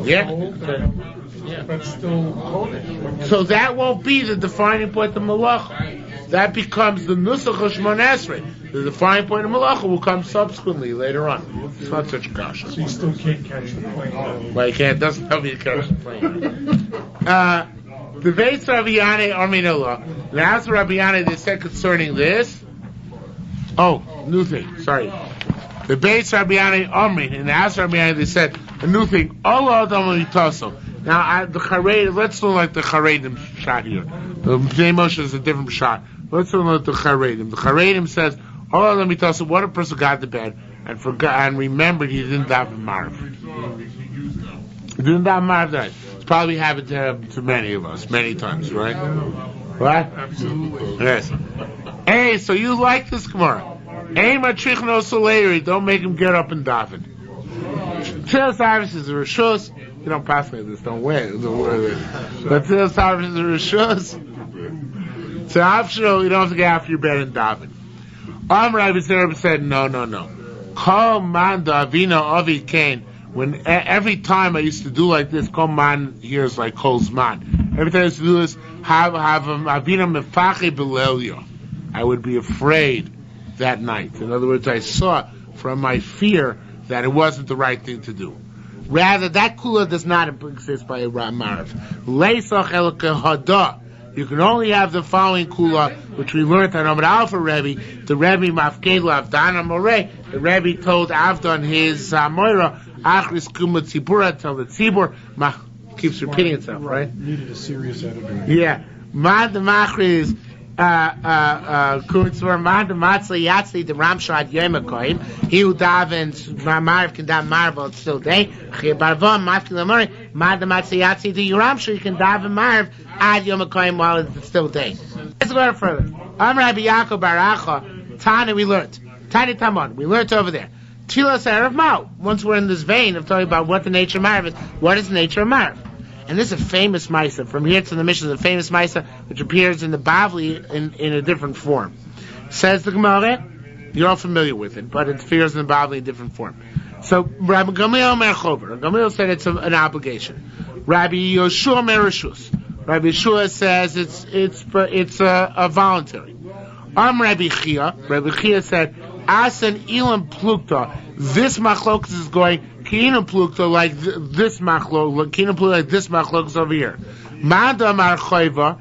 Yeah. But still holding. So that won't be the defining point of Malacha. That becomes the Nusach of Shemon Esrei. The defining point of Malacha will come subsequently later on. It's not such a kasha. So you still can't catch the plane. Well, you can't. It doesn't help you to catch the plane. The Beis Rabbi Yanai Arminullah. The house of Rabbi Yanai, they said concerning this. Oh, new thing. Sorry. The Beis Rabbi Yanai Armin. In the house of Rabbi Yanai, they said a new thing. Allah Adam Litaso. Now, the Charedim, let's look like the Charedim shot here. The Bnei Moshe is a different shot. Let's look like the Charedim. The Charedim says, "Oh, let me tell you, what a person got to bed and forgot and remembered he didn't daven Marv. He didn't daven Marv that. It's probably happened to many of us, many times, right? Right? Absolutely. Yes. Hey, so you like this Gemara? Hey, Matrich no Soleri, don't make him get up and daven. Tzilas Harvest is a Rishus. You don't pass me this, don't win. But Tzilas Harvest is a Rishus. So optional, you don't have to get after your bed and daven. Rabbi Zerub said, no. Kol man davina avi kain. When every time I used to do like this, kol man here is like kol's man. Every time I used to do this, have avina mefache belelya. I would be afraid that night. In other words, I saw from my fear that it wasn't the right thing to do. Rather, that kula does not exist by a Ramarav. Leisach elke hada. You can only have the following kula, which we learned on Amud Alpha Rebbe. The Rebbe Mafkelu Avdan Amoreh. The Rebbe told Avdan his Moira, Achris Kuma Tzibura, tell the Tzibur. Keeps repeating itself, right? Needed a serious editor. Yeah. Mad the Machris, Kutzor, Mad the Matzli Yatzli, the Ramshad Yemakoim. He who davens Marv can daven Marv while it's still day. Chibarvam, Mafkelu Amoreh. Mad the Matzli Yatzli, the Ramshad, you can daven Marv Ad Yom HaKoyim while it's still day. Let's go further. Rabbi Yaakov Baracha, Tana we learned. Tani Tamon, we learned over there. Tfilas Erev Mao. Once we're in this vein of talking about what the nature of Marv is, what is the nature of Marv? And this is a famous Maisa. From here to the Mishnah, the famous Maisa, which appears in the Bavli in a different form. Says the Gemara, you're all familiar with it, but it appears in the Bavli in a different form. So, Rabbi Gamliel Merchover. Gamliel said it's an obligation. Rabbi Yoshua Merishus. Rabbi Yeshua says it's a voluntary. Rabbi Chia said, Asan Ilam Plukta. This machlokes is going Kina Plukta like this machlokes. Kina Plukta like this machlokes over here. Madam Archoiva,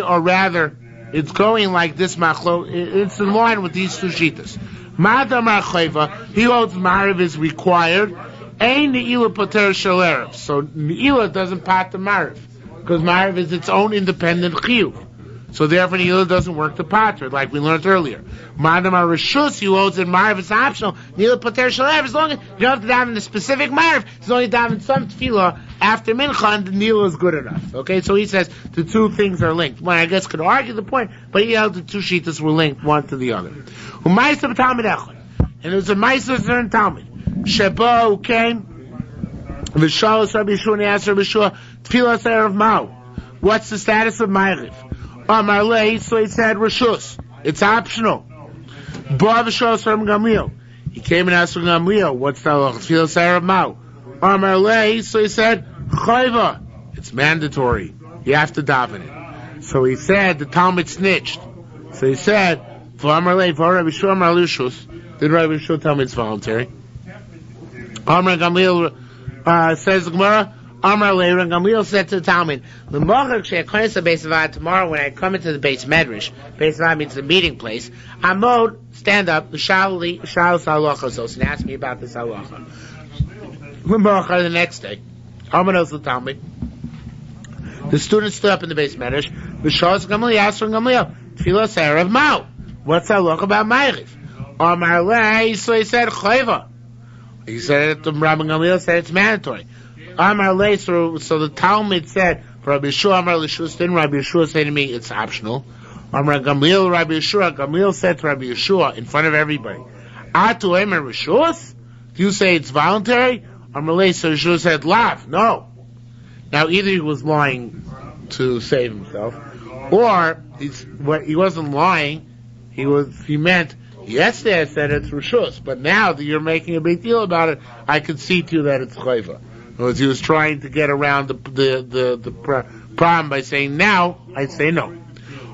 or rather, it's going like this machlokes. It's in line with these two shitas. Madam Archoiva, he holds Mariv is required. Ein Ne'ilah Poter Shel Erev. So Ne'ilah doesn't pat the Mariv. Because Mariv is its own independent chiyuv. So therefore, Ne'ilah doesn't work the pater, like we learned earlier. Madam Arishus, who holds that Mariv is optional. Ne'ilah Poter Shel Erev, as long as you don't have to dive in the specific Mariv, as long as you dive in some tefillah after Mincha, and the Ne'ilah is good enough. Okay, so he says the two things are linked. Well, I guess could argue the point, but he held the two shitas were linked one to the other. And it was a Maisa in Talmud. Sheba who came, V'shalos Rabbi Yeshua, and he asked Rabbi Yeshua, Tfilas Erev Mao. What's the status of Ma'ariv? Amar Lei, so he said, Rishus. It's optional. Ba V'shalos Rabbi Gamliel. He came and asked Rabbi Gamliel, what's the Tfilas Erev Mao? Amar Lei, so he said, Chayva. It's mandatory. You have to daven it. So he said, the Talmud snitched. So he said, V'amar Lei, V'amar Rabbi Yeshua, Amar Lishus. Did Rabbi Yeshua tell me it's voluntary? Amar Gamliel says the Gemara, Amar Leir, and Gamliel said to the Talmud, tomorrow when I come into the Beis Medrash, Beis Medrash means the meeting place, Amod, stand up, the Shal Halachos, and ask me about this halacha. The next day, Amados the Talmud, the students stood up in the Beis Medrash, the Shal Gamliel asked from Gamliel, Tfilas Erev Mao, what's halacha about Ma'ariv? Amar Leir, so he said, Chayva. He said, Rabbi Gamliel said it's mandatory. Amar Lei, so the Talmud said, Rabbi Yeshua, Amar Lishus, didn't Rabbi Yeshua say to me, it's optional? Amar Gamliel, Rabbi Yeshua, Gamliel said to Rabbi Yeshua, in front of everybody, Atu Emer Rishus? Do you say it's voluntary? Amar Lei, so Yeshua said, Lav, no. Now either he was lying to save himself, or he wasn't lying. He meant, yesterday I said it's Rishus, but now that you're making a big deal about it, I can see to you that it's Chayva. Because he was trying to get around the problem by saying, now I say no.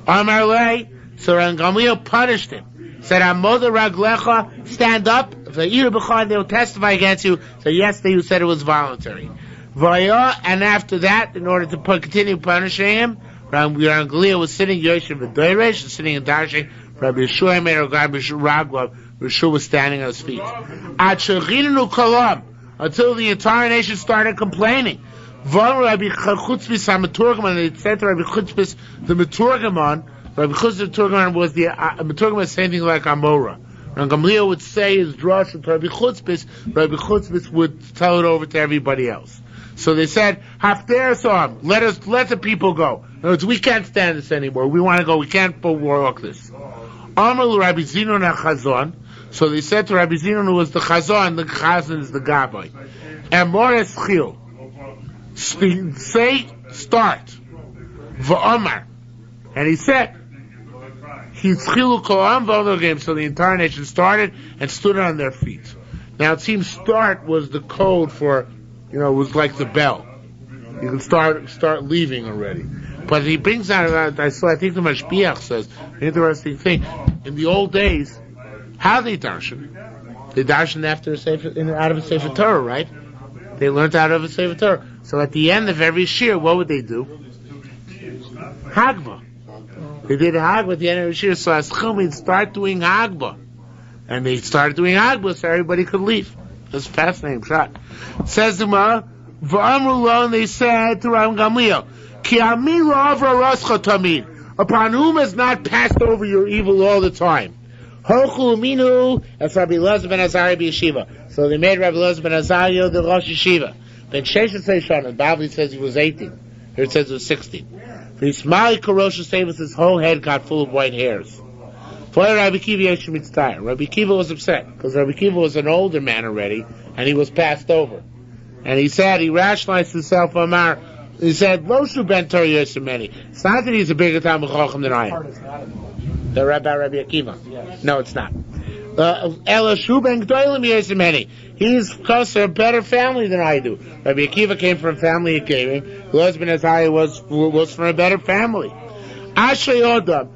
Amar Lei, so Ran Gamliel punished him. Said, Amoda Raglecha, stand up. If they will testify against you. So yesterday you said it was voluntary. Vaya, and after that, in order to continue punishing him, Ran Gamliel was sitting Yoshev V'Doresh, sitting in Darshing. Rabbi Yeshua made a guy, Raglav. Yeshua was standing on his feet. At Shechinenu Kalam, until the entire nation started complaining. Rabbi Chutzpis HaMeturgaman, they said to Rabbi Chutzpis, the Meturgaman, Rabbi Chutzpis the Meturgaman was the Meturgaman saying things like Amora. And Gamliel would say his drush to Rabbi Chutzpis would tell it over to everybody else. So they said, Hafter Sam, let the people go. In other words, we can't stand this anymore. We want to go. We can't walk this. Amar Rabbi Zinon HaChazon. So they said to Rabbi Zinon, who was the Chazon, the Chazon is the Gabbai. And Mores Chil. Say, start. V'omar. And he said, Hitzchilu kolam v'odogim. So the entire nation started and stood on their feet. Now it seems start was the code for, it was like the bell. You can start leaving already. But he brings out, I think the Mashbiach says, an interesting thing. In the old days, how they darshan? They darshan out of a Sefer Torah, right? They learned out of a Sefer Torah. So at the end of every shiur, what would they do? Hagba. They did a Hagba at the end of every shiur. So Aschum, start doing Hagba. And they started doing Hagba so everybody could leave. That's a fascinating shot. Says the Gemara, V'amru lo, and they said to Ram Gamliel, Ki ami lo avra rascha tamid, upon whom has not passed over your evil all the time. Hochu minu, as Rabbi Elazar ben Azariah b'yeshiva. So they made Rabbi Elazar ben Azariah the Rosh Yeshiva. Ben Sheshes Shana, Bavli says he was 18. Here it says he was 16. V'yismali Karosha Savas, his whole head got full of white hairs. For Rabbi Kiva Yeshim Mitztayr. Rabbi Kiva was upset, because Rabbi Kiva was an older man already, and he was passed over. And he rationalized himself, Amar, he said, Loshu ben Torah Yosemeni. It's not that he's a bigger Talmud Chacham than I am. The Rabbi Akiva. Yes. No, it's not. Elashu ben Gdoilim Yosemeni. He's close to a better family than I do. Rabbi Akiva came from a family he came in. The husband as I was from a better family. Ashrei Odam.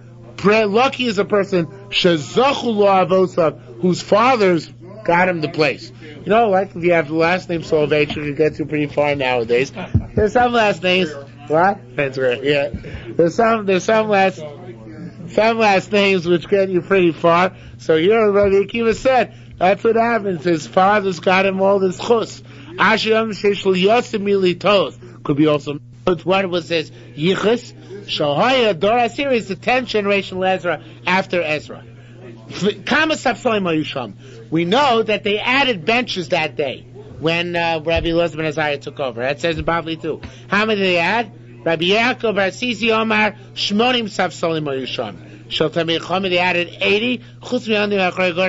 Lucky is a person Shezachu lo avosav, whose fathers got him the place. Like if you have the last name Soloveitch, you can get to pretty far nowadays. There's some last names. What? That's right. Yeah. There's some last names which get you pretty far. So here, Rabbi Akiva said that's what happens. His fathers got him all this chus. Ashiyam sheshul yosimili tos could be also. What was this yichus? Shahaya Dora series, the 10th generation Ezra after Ezra. We know that they added benches that day when Rabbi Elazar ben Azariah took over. That says in Bavli too. How many did they add? Rabbi Yaakov Bar Sisi Omar Shmonim Safsolim Yusham. Shaltamei Chomid, they added 80.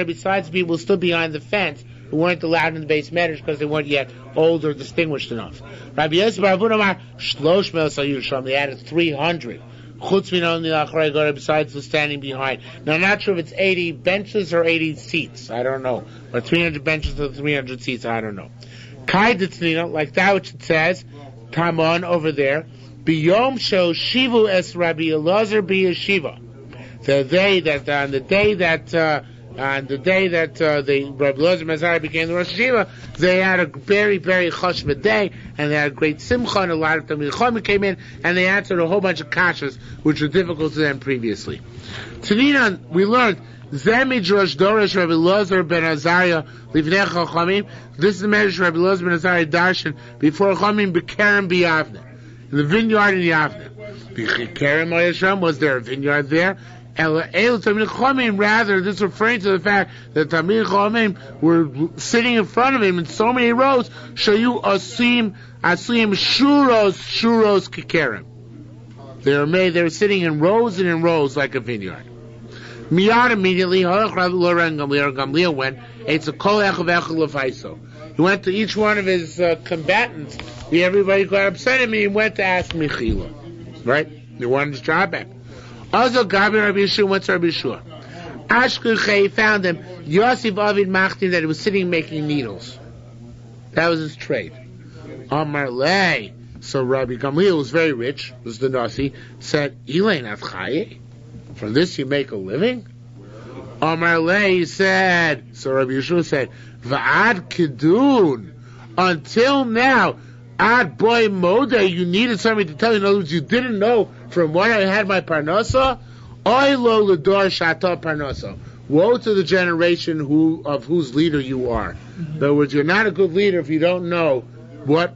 Besides people stood behind the fence who weren't allowed in the base medrash because they weren't yet old or distinguished enough. Rabbi Yosef Bar Avun Omar Shlosh Mel Yusham. They added 300. Besides the standing behind. Now, I'm not sure if it's 80 benches or 80 seats. I don't know. Or 300 benches or 300 seats. I don't know. Kai Ditznina, like that which it says, Tamon over there, Biyom Shel Shivu Es Rabbi Elazar B'Yeshiva. On the day that Rabbi Elazar ben Azariah became the Rosh Yeshiva, they had a very, very chashva day, and they had a great simcha, and a lot of Talmidei Chacham came in, and they answered a whole bunch of kashas, which were difficult to them previously. Tonight, we learned, Zemidrash Doresh Rabbi Elazar ben Azariah Livnei Chachamim. This is the medrash Rabbi Elazar ben Azariah darshan before Chachamim B'Kerem B'Yavne, in the vineyard in Yavne. B'Kerem Oyasham, was there a vineyard there? Rather, this is referring to the fact that Talmidei Chachamim were sitting in front of him in so many rows. Shayu asim shuros kikerim. They were sitting in rows and in rows like a vineyard. Miyad immediately, Gamliel went. It's a kol echav echad lefaiso. He went to each one of his combatants. Everybody got upset at me. He went to ask Mechila. Right? They wanted his job back. Also, Gabi Rabbi Yeshua went to Rabbi Yeshua. Ashkuche found him, Yosef Avid Machtin, that he was sitting making needles. That was his trade. Amar Lei. So Rabbi Gamliel was very rich, was the Nasi, said, Ilain Afchaye? From this you make a living? Amar Lei said, so Rabbi Yeshua said, Va'ad Kidun. Until now, Ad Boy Moda, you needed somebody to tell you. In other words, you didn't know from when I had my Parnasa, Oilo Lador Shata Parnasa. Woe to the generation of whose leader you are. In other words, you're not a good leader if you don't know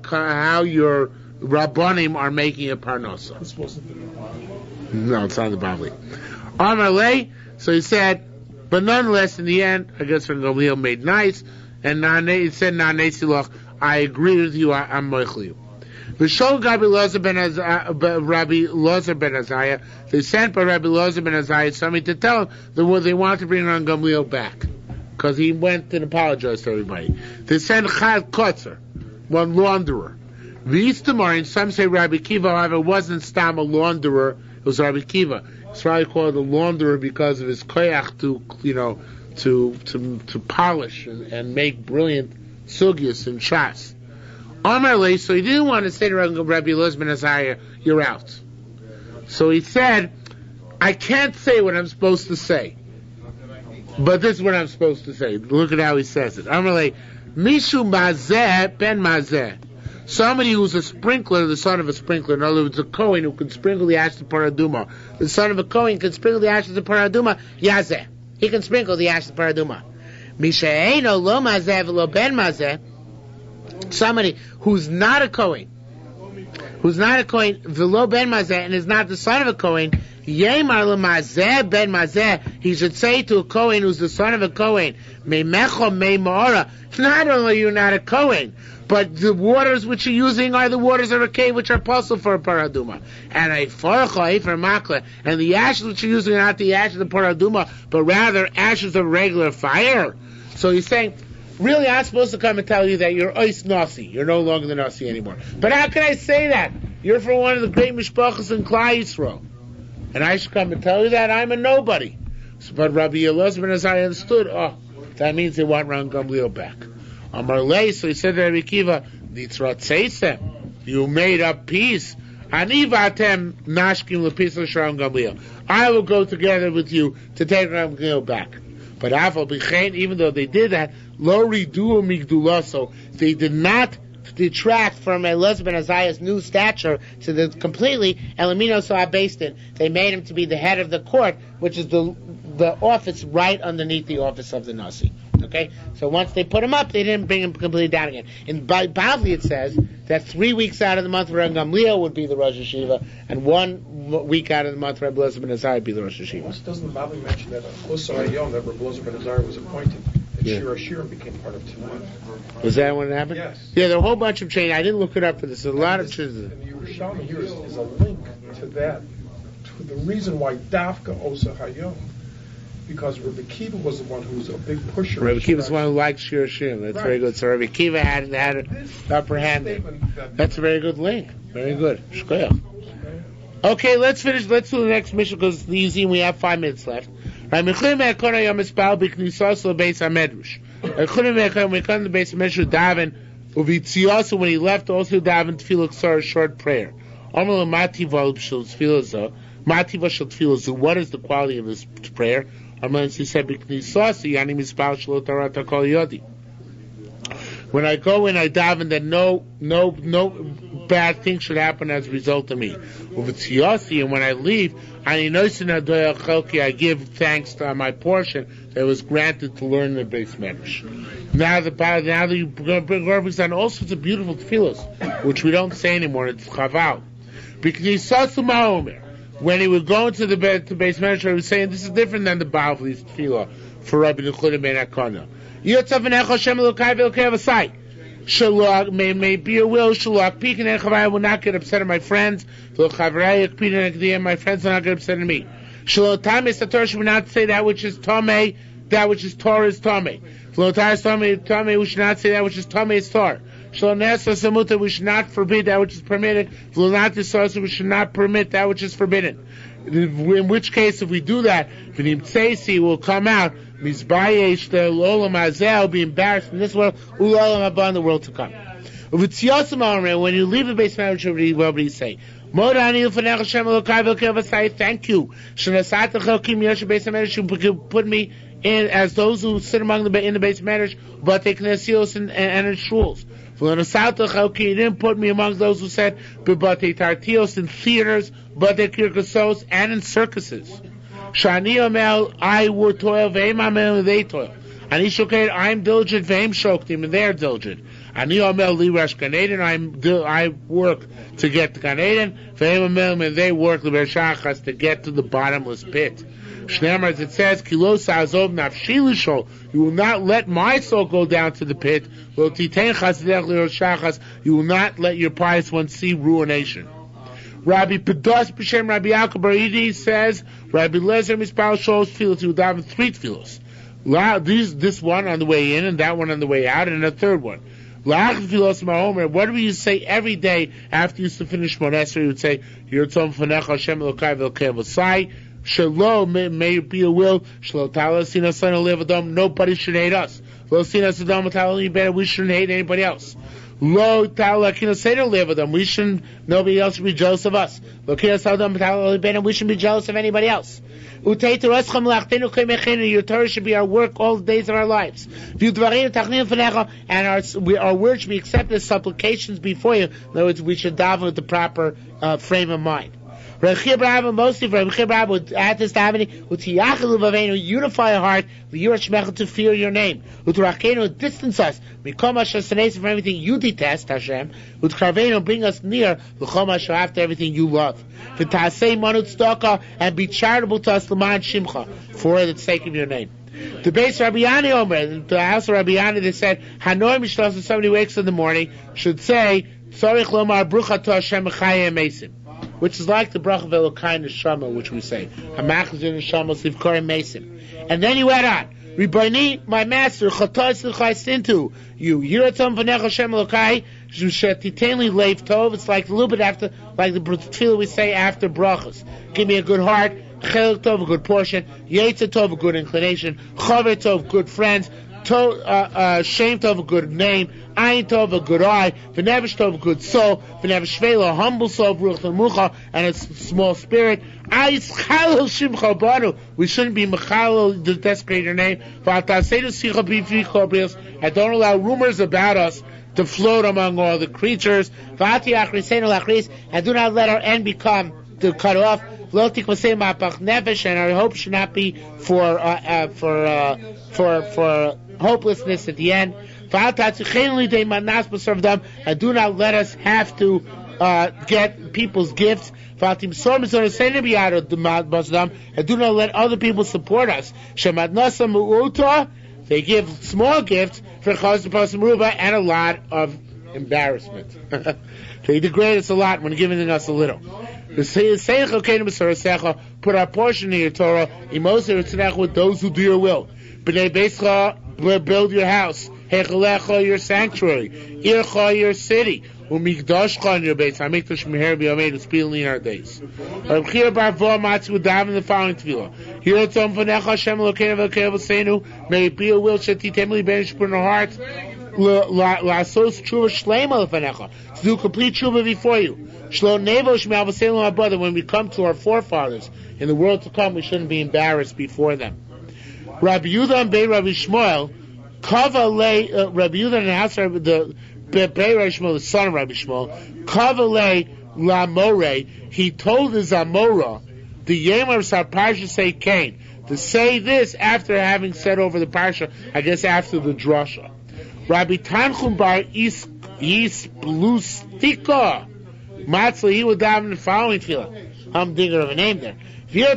how your Rabbanim are making a Parnasa. This wasn't the Bible. No, it's not the Bavli. Amar Lei, so he said, but nonetheless, in the end, I guess when Gamliel made nice, and he said, I agree with you, I'm moichel you. V'shol Rabbi Lozer ben Azariah, they sent by Rabbi Lozer ben Azariah somebody to tell him that they wanted to bring Ran Gamliel back, because he went and apologized to everybody. They sent Chad Kotzer, one launderer. V'istamar, some say Rabbi Kiva, however, wasn't Stam a launderer, it was Rabbi Kiva. It's probably called a launderer because of his koyach to polish and make brilliant sugyas and shas. Amar Lei, so he didn't want to say to Rabbi Lozer ben Azariah, you're out. So he said, I can't say what I'm supposed to say, but this is what I'm supposed to say. Look at how he says it. Amar Lei, Mishu Mazeh ben Mazeh. Somebody who's a sprinkler, the son of a sprinkler. In other words, a Kohen who can sprinkle the ashes of Paraduma. The son of a Kohen can sprinkle the ashes of Paraduma. Yazeh. He can sprinkle the ashes of Paraduma. Mishaeino lo mazeh v'lo ben mazeh. Somebody who's not a Kohen. V'lo ben mazeh, and is not the son of a Kohen. Yemar lo mazeh ben mazeh. He should say to a Kohen who's the son of a Kohen, Meimecho mei ma'ora. Not only are you not a Kohen, but the waters which you're using are the waters of a cave which are possible for a paraduma. And a farcha for makla. And the ashes which you're using are not the ashes of paraduma, but rather ashes of regular fire. So he's saying, really, I'm supposed to come and tell you that you're ois nasi. You're no longer the nasi anymore. But how can I say that? You're from one of the great mishpachas in Klal Yisrael. And I should come and tell you that I'm a nobody. So, but Rabbi Elazar ben Azariah understood, that means they want Ran Gamliel back. Amar Lei, so he said to Rabbi Kiva, Nitzratzeisem, you made up peace. Ani v'atem nashkim l'pisah Ran Gamliel. I will go together with you to take Ran Gamliel back. But Afal B'chein, even though they did that, lo ridu migdulaso, they did not detract from Elazar ben Azariah's new stature, so that completely Elamino saw based it. They made him to be the head of the court, which is the office right underneath the office of the Nasi. Okay, so once they put him up, they didn't bring him completely down again. In Bavli it says that 3 weeks out of the month Ran Gamliel would be the Rosh Hashiva, and 1 week out of the month Rabbi Elazar ben Azariah would be the Rosh Hashiva. Doesn't the Bavli mention that Osar Hayom, that Rabbi Elazar ben Azariah was appointed, that shiur became part of Tumah? Was that when it happened? Yes. Yeah, there are a whole bunch of changes. I didn't look it up for this. There's a lot of changes. And the Yerushalmi here is a link to that, to the reason why Dafka Osar Hayom. Because Rabbi Kiva was the one who was a big pusher. Rabbi Kiva was the one who liked shiur. That's right. Very good. So Rabbi Kiva had an upper hand there. That's a very good link. Very good. Shkoyach. Okay, let's finish. Let's do the next mission because it's easy and we have 5 minutes left. When we come to the base of Medrash, daven uvitziyasu, when he left, also daven tefillah ksar, a short prayer. What is the quality of this prayer? He said, when I go in, I daven that no bad thing should happen as a result of me. And when I leave, I give thanks to my portion that was granted to learn the base Medrash. Now you're going to bring on all sorts of beautiful tefillos, which we don't say anymore. It's chaval. When he would go into the base Medrash, he was saying this is different than the Bavli's tefillah for Rabbi Yehuda ben Akana. May be a will. I will not get upset at my friends. My friends will not get upset at me. She will not say that which is Torah is Tomei. We should not say that which is Tomei is Torah. We should not forbid that which is permitted. We should not permit that which is forbidden. In which case, if we do that, will come out, be embarrassed in this world, in the world to come. When you leave the base marriage, what do you say? Thank you. You put me in as those who sit among in the base marriage, but they can and in shuls. You didn't put me among those who said, but they tartios in theaters, but they kirkusos and in circuses. Shani Amel, I would toil, they toil. Ani Shoket, I'm diligent, Vaim Shoktim, and they're diligent. Ani Amel, Li Rash Gan Eden, I work to get to Gan Eden, Vaim Amel, and they work, Li Berachos, to get to the bottomless pit. Shneimar, as it says, Kilos Azov Nafshi Lishol, you will not let my soul go down to the pit, Lo Titein Chasidech Li Berachos, you will not let your pious one see ruination. Rabbi Pedos B'Shem Rabbi Yaakov Baridi says, Rabbi Lezer Mispal Shos Tfilos, you will daven 3 tfilos. This one on the way in, and that one on the way out, and a third one. What do you say every day after you finish Monesra? You would say, Yerushalmi Berachos Hashem Elokai V'Elokei V'Sai. Shalom, may it be a will. Shalom Ta'ala Sina Sana Lev Adam. Nobody should hate us. Lo Sina Sadam Ta'ala Better. We shouldn't hate anybody else. Lo Ta'ala Kina Seder Lev Adam. We shouldn't. Nobody else should be jealous of us. Lo Kina Sadam Ta'ala Better. We shouldn't be jealous of anybody else. Your Torah should be our work all the days of our lives. And our words should be accepted as supplications before you. In other words, we should daven with the proper frame of mind. Mostly Rabbi would add this davening, unify our heart, to fear your name, distance us from everything you detest, Hashem, bring us near after everything you love. And be charitable to us, for the sake of your name. The base Rabbi Yani Omer, the house of Rabbi Yani, they said, Hanoi Mishlos, if somebody wakes in the morning, should say, Tzarich Lomar Brucha to Hashem Chayei Mesim, which is like the bracha of Elokai Neshama, which we say, Hamachzir Neshama Sivkori Mesim. And then you add on, Ribboni, my master, Chatos L'chai sin to you. Yiratzon V'nech Hashem Elokai, Shetitenli Leiv Tov. It's like a little bit after, like the tefillah we say after brachas. Give me a good heart, Chelik Tov, a good portion, Yetzer Tov, a good inclination, Chaver Tov, good friends, Shem Tov, a good name, Ayin Tov, a good eye, V'nevesh Tov, a good soul, V'nevesh Shvela, a humble soul, Ruach L'mucha, and a small spirit. We shouldn't be Mechalel, to desecrate your name. And don't allow rumors about us to float among all the creatures. And do not let our end become to cut off. And our hope should not be for hopelessness at the end. And do not let us have to get people's gifts. And do not let other people support us. They give small gifts for and a lot of embarrassment. They degrade us a lot when giving us a little. Put our portion in your Torah with those who do your will. Build your house, your sanctuary, your city, Umikdashcha your base. Hamikdash meher b'yameinu, speedily in our days. Reb Chia bar Vo Matzi would daven the following tefillah. Yiratzon v'necha Hashem Elokeinu v'Elokeinu v'seinu. May it be a will shetitem li ben shpur in our hearts. La'asos tshuva shleima l'fanecha. To do complete tshuva before you. Shlo nevo shme'al v'seinu, my brother. When we come to our forefathers in the world to come, we shouldn't be embarrassed before them. Rabbi Yehuda and Bei Rabbi Shmuel, Kava lay Rabbi Yehuda and the house of the Bei Rabbi Shmuel, the son of Rabbi Shmuel, Kava lay Lamore. He told the Zamora, the Yemar of Parsha say Cain, to say this after having said over the Parsha, I guess after the drasha. Rabbi Tanchum bar Isplustika Matzli, he would daven the following tefillah. Humdinger of a name there. You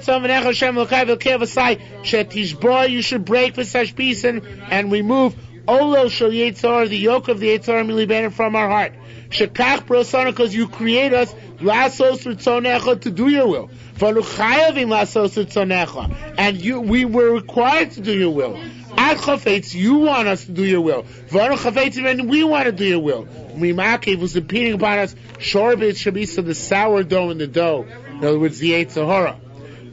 should break for such peace and remove Olo Shal Yetzor, the yoke of the Yetzor Milibaner from our heart. Shekach Brosana, because you create us Lasos Ritzonecha, to do your will. And we were required to do your will. At chafetz, you want us to do your will. V'anu chafetz, and we want to do your will. Mimakev was impeding upon us. Shorbet shabisa, the sourdough in the dough. In other words, the Yetzer Hara.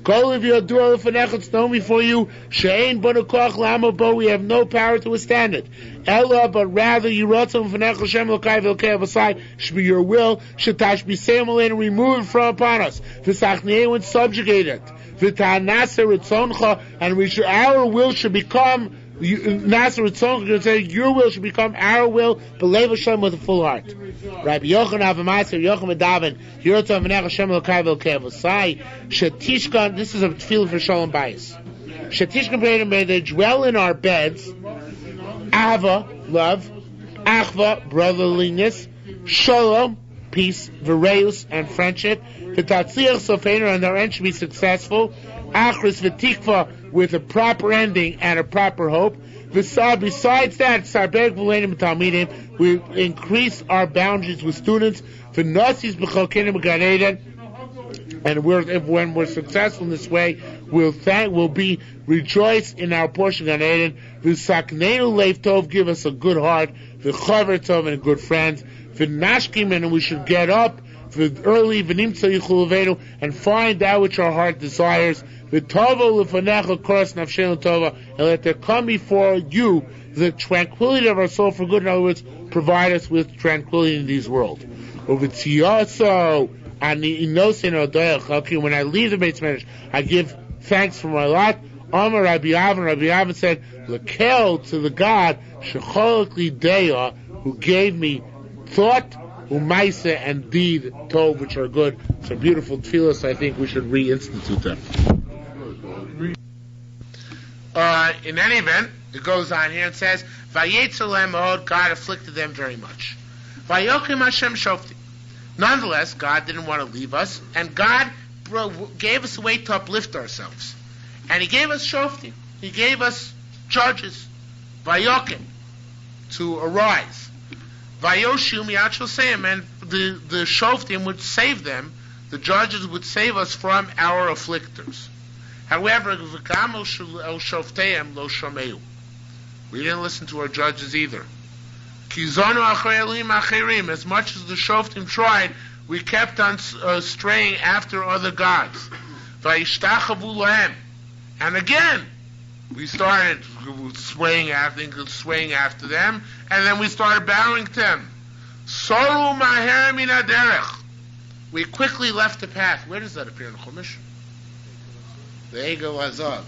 Kol of your door it's known before you. She'ein b'nu koach lama bo. We have no power to withstand it. Ella, but rather you rotzom v'nechel Shem Elokai v'Elokei Avosai should be your will. Shetash b'seim aleinu, remove it from upon us. V'sachnienu, and subjugate it. V'ta'anasa ritzoncha, and our will should become Nasa ritzoncha. Say your will should become our will. B'leiv Hashem with a full heart. Rabbi Yochanan Avamaser Yochanan Medaven Yirtzon v'nechel Shem Elokai v'Elokei Avosai Shetishkan. This is a field for Shalom Bayis. Shetishkan, may they dwell in our beds. Ahava, love. Achva, brotherliness. Shalom, peace. V'reus, and friendship. V'tatzliach sofeinu, and their end should be successful. Achris v'tikva, with a proper ending and a proper hope. Besides that, Sarberg v'leinim v'talmidim, we increase our boundaries with students. V'nosis b'chalkenim v'ganeden, and when we're successful in this way, we'll be rejoice in our portion Gan Eden. V'sakneinu leiv tov, give us a good heart. V'chaver tov, and good friends. V'nashkim, and we should get up early. V'nimtza yichul avenu, and find that which our heart desires. V'tovo l'fanecha koras nafshenu tova, and let there come before you the tranquility of our soul for good. In other words, provide us with tranquility in this world. V'tziyaso. And when I leave the Beit Medrash, I give thanks for my lot. Amar Rabbi Avin said, "Lekel, to the God shecholakli deya, who gave me thought, umaisa, and deed tov, which are good." So beautiful tefillos. I think we should reinstitute them. In any event, it goes on here and says, "Vayetzer lehem od," God afflicted them very much. Vayokim Hashem shofti. Nonetheless, God didn't want to leave us, and God gave us a way to uplift ourselves. And He gave us shoftim. He gave us judges, vayokim, to arise. Vayoshu miyad shoseim, and the shoftim would save them, the judges would save us from our afflictors. However, v'gam el shofteim lo shomeu. We didn't listen to our judges either. As much as the shoftim tried, we kept on straying after other gods. And again, we started swaying after them, and then we started bowing to them. We quickly left the path. Where does that appear in Chumash? The Egel Azov.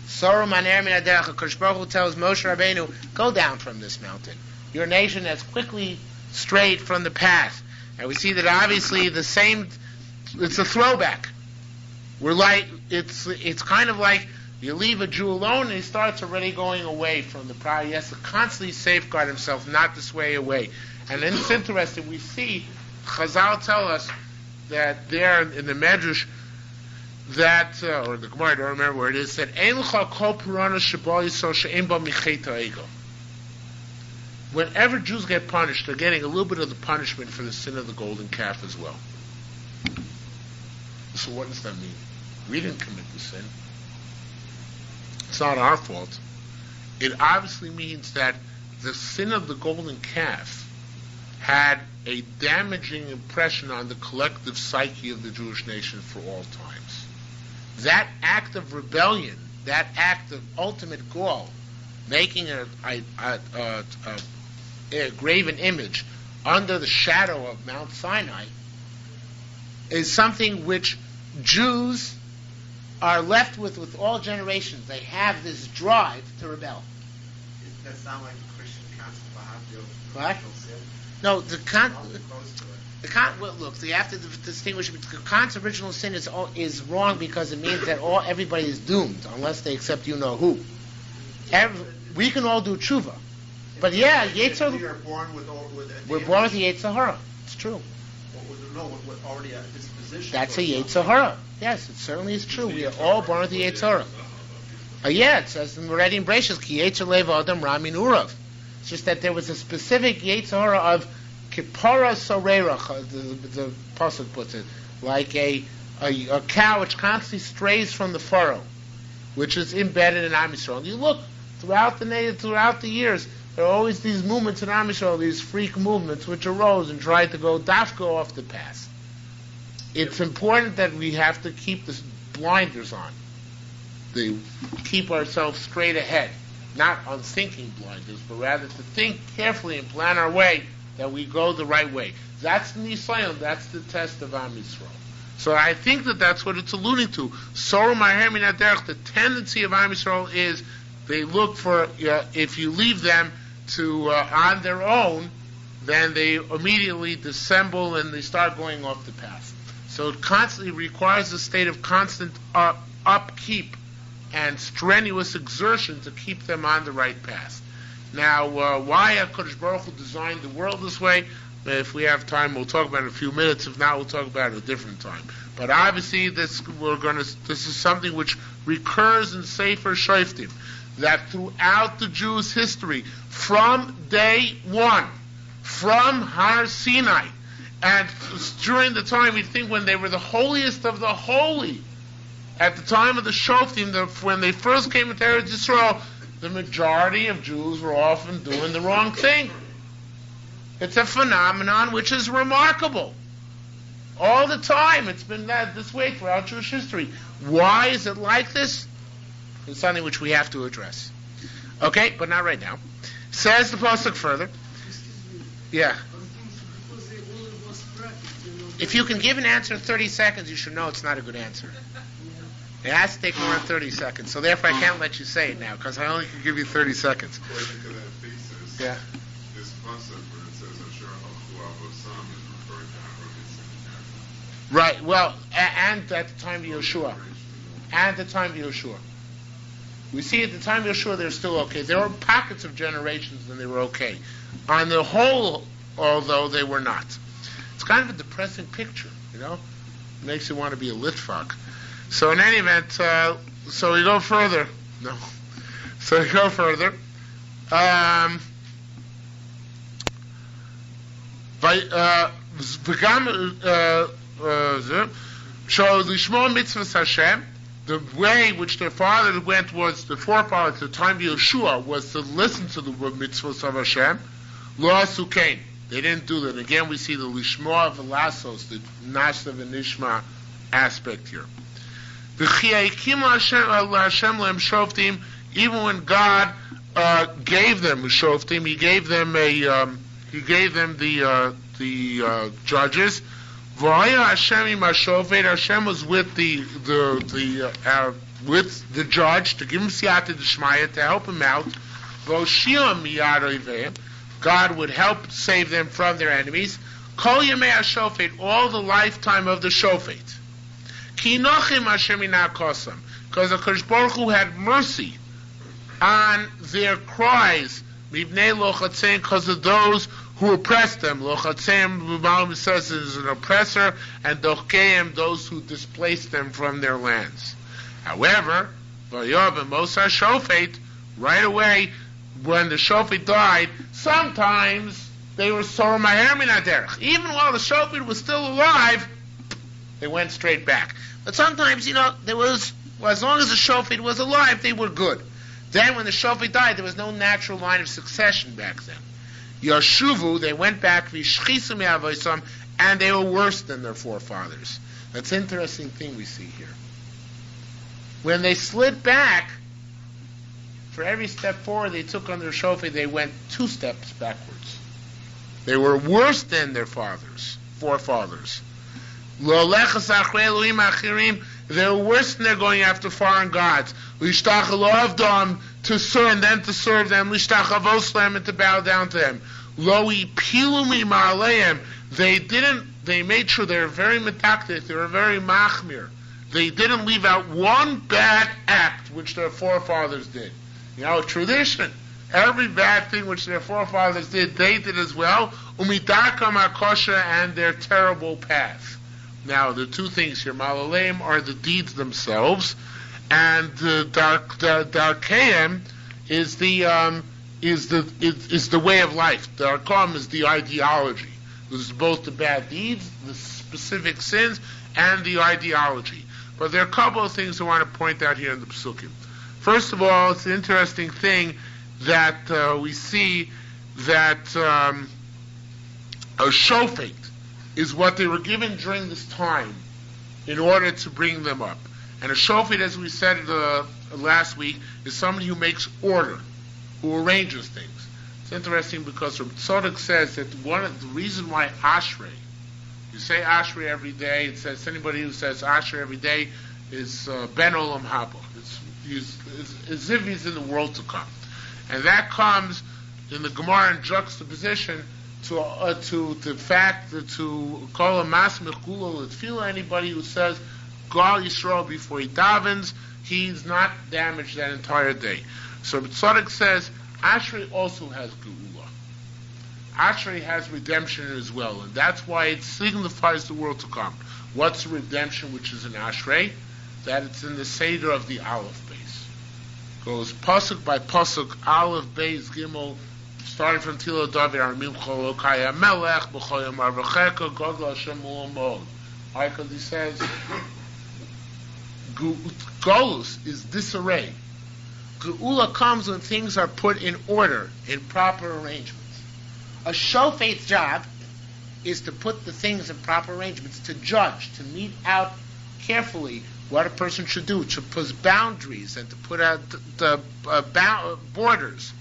Kodesh Baruch Hu tells Moshe Rabbeinu, go down from this mountain. Your nation has quickly strayed from the path. And we see that obviously it's a throwback. It's kind of like you leave a Jew alone and he starts already going away from the prior. He has to constantly safeguard himself not to sway away. And then it's interesting, we see, Chazal tell us that there in the Medrash, that, or the Gemara, I don't remember where it is, said, Ein l'cha kol purana sheba yisrael she'en ba micheta ego. Whenever Jews get punished, they're getting a little bit of the punishment for the sin of the golden calf as well. So what does that mean? We didn't commit the sin. It's not our fault. It obviously means that the sin of the golden calf had a damaging impression on the collective psyche of the Jewish nation for all times. That act of rebellion, that act of ultimate gall, making a graven image under the shadow of Mount Sinai, is something which Jews are left with all generations. They have this drive to rebel. Does that sound like a Christian concept of What? sin? No, Well, look, you have to distinguish. The concept of original sin is wrong because it means that everybody is doomed unless they accept you know who. We can all do tshuva. But yeah, Yetzer. We are born with We're born with the Yetzer Hara. It's true. With already a disposition. That's a Yetzer Hara. Yes, it certainly is true. We are all born with the Yetzer Hara. Yeah, it says in already in Berachos, Ki Yetzer Lev Adam Ramin Urav. It's just that there was a specific Yetzer Hara of Kippara Sorerach, the pasuk puts it, like a cow which constantly strays from the furrow, which is embedded in Am Yisrael. And you look throughout the years, there are always these movements in Am Yisrael, these freak movements which arose and tried to go dafka off the path. It's important that we have to keep the blinders on. To keep ourselves straight ahead. Not unthinking blinders, but rather to think carefully and plan our way that we go the right way. That's the Nisayon, that's the test of Am Yisrael. So I think that that's what it's alluding to. Sorah Maher Min HaDerech, the tendency of Am Yisrael is they look for, if you leave them to on their own, then they immediately dissemble and they start going off the path. So it constantly requires a state of constant upkeep and strenuous exertion to keep them on the right path. Now, why HaKadosh Baruch Hu designed the world this way? If we have time, we'll talk about it in a few minutes. If not, we'll talk about it at a different time. But obviously, this is something which recurs in Sefer Shoftim, that throughout the Jews' history, from day one, from Har Sinai, and during the time, we think when they were the holiest of the holy, at the time of the Shoftim, when they first came into Eretz Yisrael, the majority of Jews were often doing the wrong thing. It's a phenomenon which is remarkable. All the time, it's been this way throughout Jewish history. Why is it like this? It's something which we have to address. Okay, but not right now. Says the pasuk further. Yeah. If you can give an answer in 30 seconds, you should know it's not a good answer. It has to take more than 30 seconds. So therefore I can't let you say it now, because I only can give you 30 seconds. According to that thesis, Yeah. this concept where it says Asher Halchu Avosam is referring to Abraham. Right, well, and at the time of Yeshua. And at the time of Yeshua. We see at the time of Yeshua they're still okay. There were pockets of generations when they were okay. On the whole, although they were not. It's kind of a depressing picture, you know? It makes you want to be a Litvak. So in any event, so we go further. No. So we go further. So Lishmo Mitzvahs Hashem, the way which their father went was, the forefathers at the time of Yeshua, was to listen to the mitzvahs of Hashem. Lo asu kein. They didn't do that. Again, we see the Lishmo Velasos, the Nashta V'Nishma aspect here. Even when God gave them shoftim, He gave them the judges. Hashem was with the judge to give him siyata d'shmaya, to help him out. God would help save them from their enemies. Kol yemei hashofet, all the lifetime of the shofet. Ki nochim Hashem inakosam, because the HaKadosh Baruch Hu had mercy on their cries, mibnei lochatzeim, because of those who oppressed them. Lochatzeim, Bible says, is an oppressor, and dochkeim, those who displaced them from their lands. However, Vayob and Mosar Shofet, right away, when the Shofet died, sometimes they were Sorah Maher Min HaDerech. Even while the Shofet was still alive, they went straight back. But sometimes, there was, as long as the Shofet was alive, they were good. Then when the Shofet died, there was no natural line of succession back then. Yashuvu, they went back, v'shchisu me'avoisam, and they were worse than their forefathers. That's an interesting thing we see here. When they slid back, for every step forward they took on their Shofet, they went 2 steps backwards. They were worse than their forefathers. They were worse than they're going after foreign gods. To serve, and then to serve them, and to bow down to them. They made sure they were very metaktik, they were very machmir. They didn't leave out one bad act which their forefathers did. Tradition. Every bad thing which their forefathers did, they did as well. Umidarkam akosha, and their terrible path. Now, the 2 things here, malaleim, are the deeds themselves, and darkeim is the way of life. Darkam is the ideology. This is both the bad deeds, the specific sins, and the ideology. But there are a couple of things I want to point out here in the Pesukim. First of all, it's an interesting thing that we see that a shofet is what they were given during this time in order to bring them up. And a shofet, as we said last week, is somebody who makes order, who arranges things. It's interesting because Tzadok says that one of the reason why Ashrei, you say Ashrei every day, it says anybody who says Ashrei every day is Ben Olam Haba. It's as if he's in the world to come. And that comes in the Gemara in juxtaposition to the fact that to call a mas mechulal tefillah, anybody who says Gal Yisrael before he davens, he's not damaged that entire day. So Tzadok says Ashrei also has geula. Ashrei has redemption as well, and that's why it signifies the world to come. What's the redemption which is in Ashrei? That it's in the Seder of the Aleph base. Goes pasuk by pasuk, Aleph base Gimel, starting from Tilo David Armim Cholokaya Melech B'choyam Arvacheka Godla Hashem U'amod. Why? Because he says Golus is disarray. Geula comes when things are put in order, in proper arrangements. A shofet's job is to put the things in proper arrangements, to judge, to mete out carefully what a person should do, to put boundaries and to put out the borders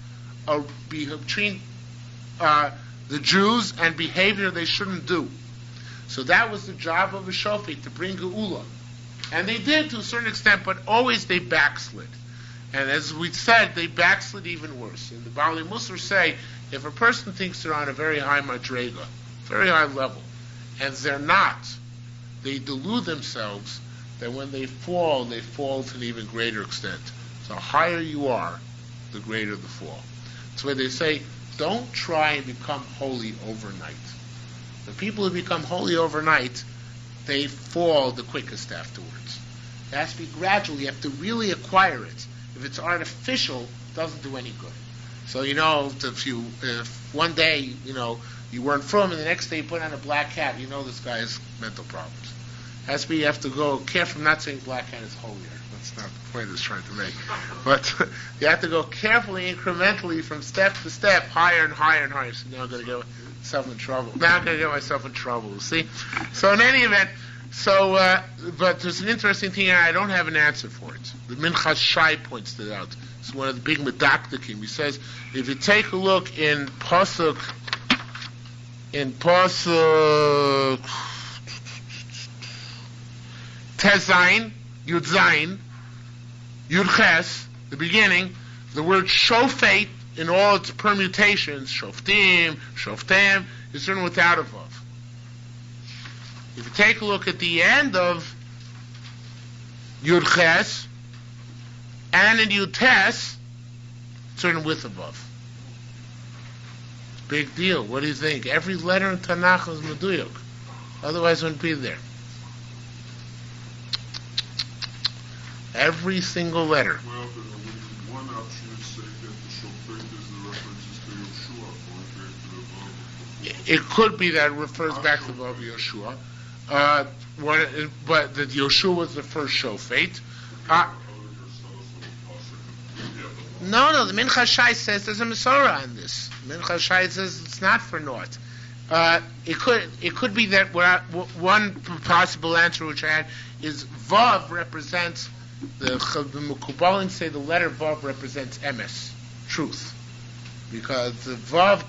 between the Jews and behavior they shouldn't do. So that was the job of a shofet, to bring geula. And they did to a certain extent, but always they backslid. And as we said, they backslid even worse. And the Baalei Musar say, if a person thinks they're on a very high madrega, very high level, and they're not, they delude themselves that when they fall to an even greater extent. So the higher you are, the greater the fall. That's why they say, don't try and become holy overnight. The people who become holy overnight, they fall the quickest afterwards. It has to be gradual. You have to really acquire it. If it's artificial, it doesn't do any good. So, if one day, you weren't from, and the next day you put on a black hat, this guy has mental problems. Has to be, you have to go careful. I'm not saying black hat is holier. That's not the point I was trying to make. But you have to go carefully, incrementally, from step to step, higher and higher and higher. So now I'm going to get myself in trouble. See? So in any event, but there's an interesting thing, and I don't have an answer for it. The Minchas Shai points it out. It's one of the big medaktikim. He says, if you take a look in Pasuk Tezayin, Yud Zayin, Yud Ches, the beginning, the word shofet in all its permutations, shoftim, shoftem, is written without a vav. If you take a look at the end of Yud Ches and in Yud Tes, it's written with a vav. Big deal. What do you think? Every letter in Tanakh is meduyuk. Otherwise it wouldn't be there. Every single letter. Well, one option is say that the shofet is the references to Yeshua, going back to the Vav. It could be that it refers back to the Vav Yeshua. But that Yeshua was the first shofet. No, the Minchas Shai says there's a Masorah on this. Minchas Shai says it's not for naught. It could be that one possible answer which I had is Vav represents the Mekubalim say the letter Vav represents emes, truth, because the Vav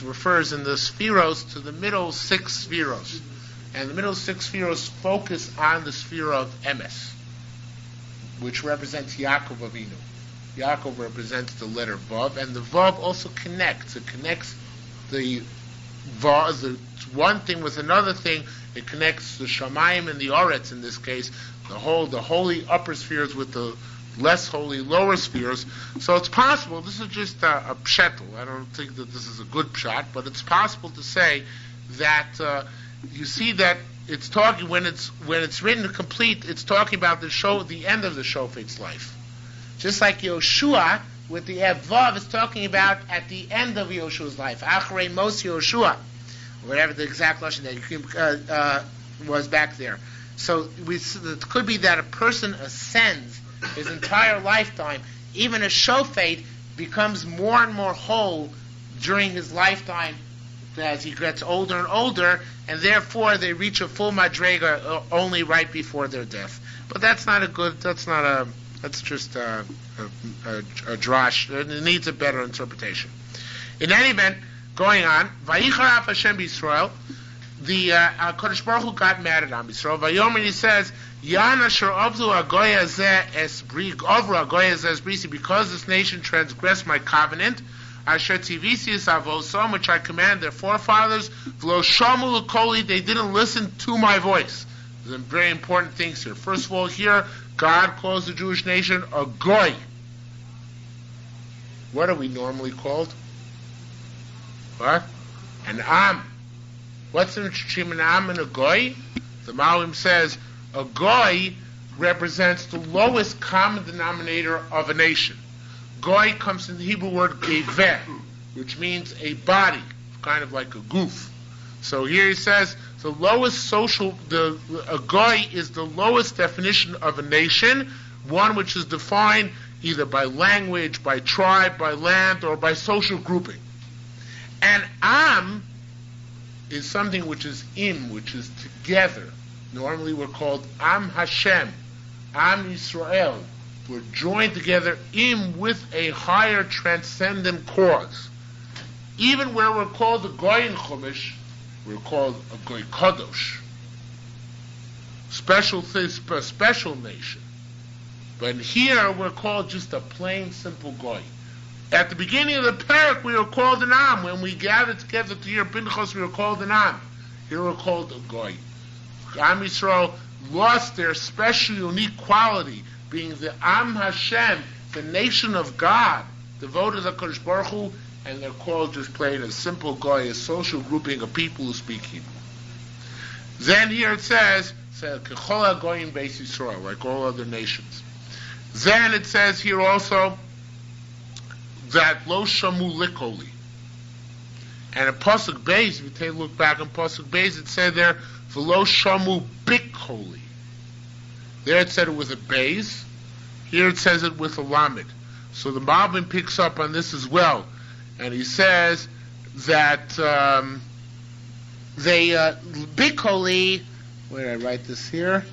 refers in the Spheros to the middle 6 Spheros, and the middle 6 Spheros focus on the sphere of emes, which represents Yaakov Avinu. Yaakov represents the letter Vav, and the Vav also connects. It connects the Vav, the one thing with another thing. It connects the Shamayim and the Oretz in this case, the holy upper spheres with the less holy lower spheres. So it's possible. This is just a pshetel. I don't think that this is a good pshat, but it's possible to say that you see that it's talking when it's written complete. It's talking about the end of the shofet's life. Just like Yoshua with the Vav is talking about at the end of Yoshua's life, Achrei Mos Yoshua, whatever the exact lashon that was back there. So it could be that a person ascends his entire lifetime, even a shofet becomes more and more whole during his lifetime as he gets older and older, and therefore they reach a full madrega only right before their death. But that's just a drash. It needs a better interpretation. In any event, going on, Vayicharaf Hashem B'Yisrael, the Kodesh Baruch Hu got mad at Am Yisrael. Vayomer, he says, Yan asher avdu agoya zeh esbri, ovra agoya zeh esbrisi, because this nation transgressed my covenant, asher tivisi avosom, which I command their forefathers, v'lo shamu l'koli, they didn't listen to my voice. There's some very important things here. First of all, here, God calls the Jewish nation a goy. What are we normally called? What? An am. What's the difference between an am and a goy? The Malim says a goy represents the lowest common denominator of a nation. Goy comes from the Hebrew word geveh, which means a body, kind of like a goof. So here he says the lowest social, a goy is the lowest definition of a nation, one which is defined either by language, by tribe, by land, or by social grouping. And am is something which is which is together. Normally we're called Am Hashem, Am Yisrael. We're joined together with a higher transcendent cause. Even where we're called a Goy in Chumash, we're called a Goy Kadosh. Special nation. But here we're called just a plain, simple Goy. At the beginning of the parak, we were called an Am. When we gathered together to hear Pinchas, we were called an Am. Here we're called a Goy. Am Yisrael lost their special, unique quality, being the Am Hashem, the nation of God, devoted to HaKadosh Baruch Hu, and they're called just plain a simple Goy, a social grouping of people who speak Hebrew. Then here it says, Kechol HaGoyim Beis Yisrael, like all other nations. Then it says here also, that lo shamu likoli. And in Pasuk Beis, if you take a look back on Pasuk Beis, it said there, v'lo shamu bikoli. There it said it with a Beis. Here it says it with a Lamed. So the Malbim picks up on this as well. And he says that they, bikoli, where did I write this here?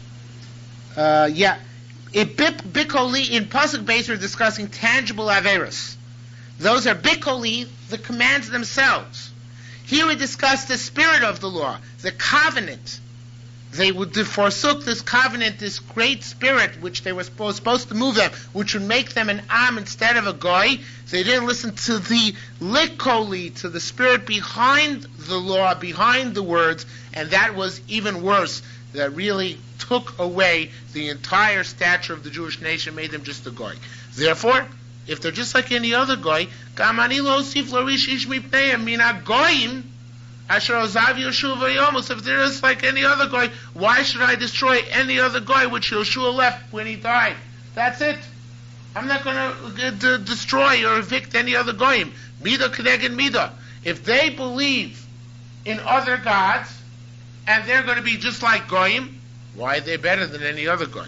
Bikoli, in Pasuk Beis, we're discussing tangible averos. Those are bikoli, the commands themselves. Here we discuss the spirit of the law, the covenant. They would forsook this covenant, this great spirit, which they were supposed to move them, which would make them an am instead of a goy. They didn't listen to the likoli, to the spirit behind the law, behind the words, and that was even worse. That really took away the entire stature of the Jewish nation, made them just a goy. Therefore, if they're just like any other goy, gamani lo sif lo rish ish mipneim mina goyim asher ozav Yeshua v'yomos. If they're just like any other goy, why should I destroy any other goy which Yeshua left when he died? That's it. I'm not going to destroy or evict any other goyim. Mida kedeged mida. If they believe in other gods and they're going to be just like goyim, why are they better than any other goy?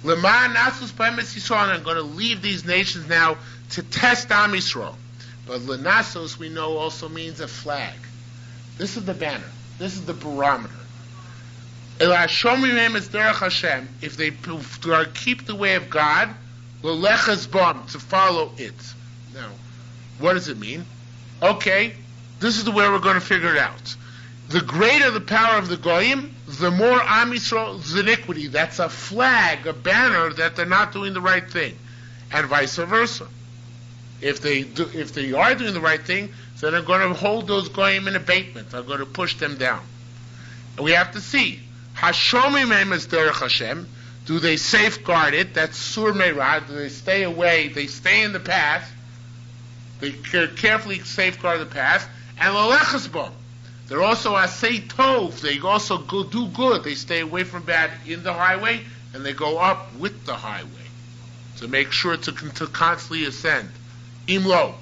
L'man nasus b'emes Yisrael, and I'm going to leave these nations now to test Am Yisrael. But l'nasos, we know, also means a flag. This is the banner. This is the barometer. If they keep the way of God, l'lechas bam, to follow it. Now, what does it mean? Okay, this is the way we're going to figure it out. The greater the power of the goyim, the more Am Yisrael's iniquity. That's a flag, a banner that they're not doing the right thing, and vice versa. If they are doing the right thing, then they're going to hold those goyim in abatement. They're going to push them down. And we have to see, Hashomim emes derech Hashem. Do they safeguard it? That's sur meirad. Do they stay away? They stay in the path. They carefully safeguard the path. And l'lechas bam. They're also asay tov. They also do good. They stay away from bad in the highway, and they go up with the highway to make sure to constantly ascend. Imlo.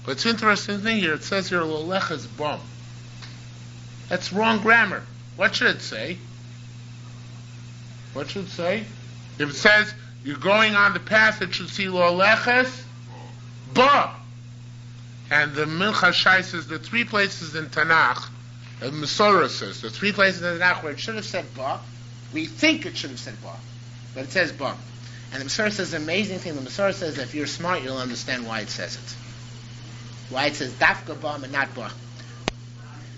But it's an interesting thing here. It says here, l'lechas bam. That's wrong grammar. What should it say? What should it say? If it says, you're going on the path that should see lo leches ba. And the Mincha Shai says the three places in Tanakh, and Masorah says the three places in Tanakh where it should have said ba, we think it should have said ba, but it says ba. And the Masorah says the amazing thing. The Masorah says that if you're smart, you'll understand why it says it. Why it says dafka ba and not ba.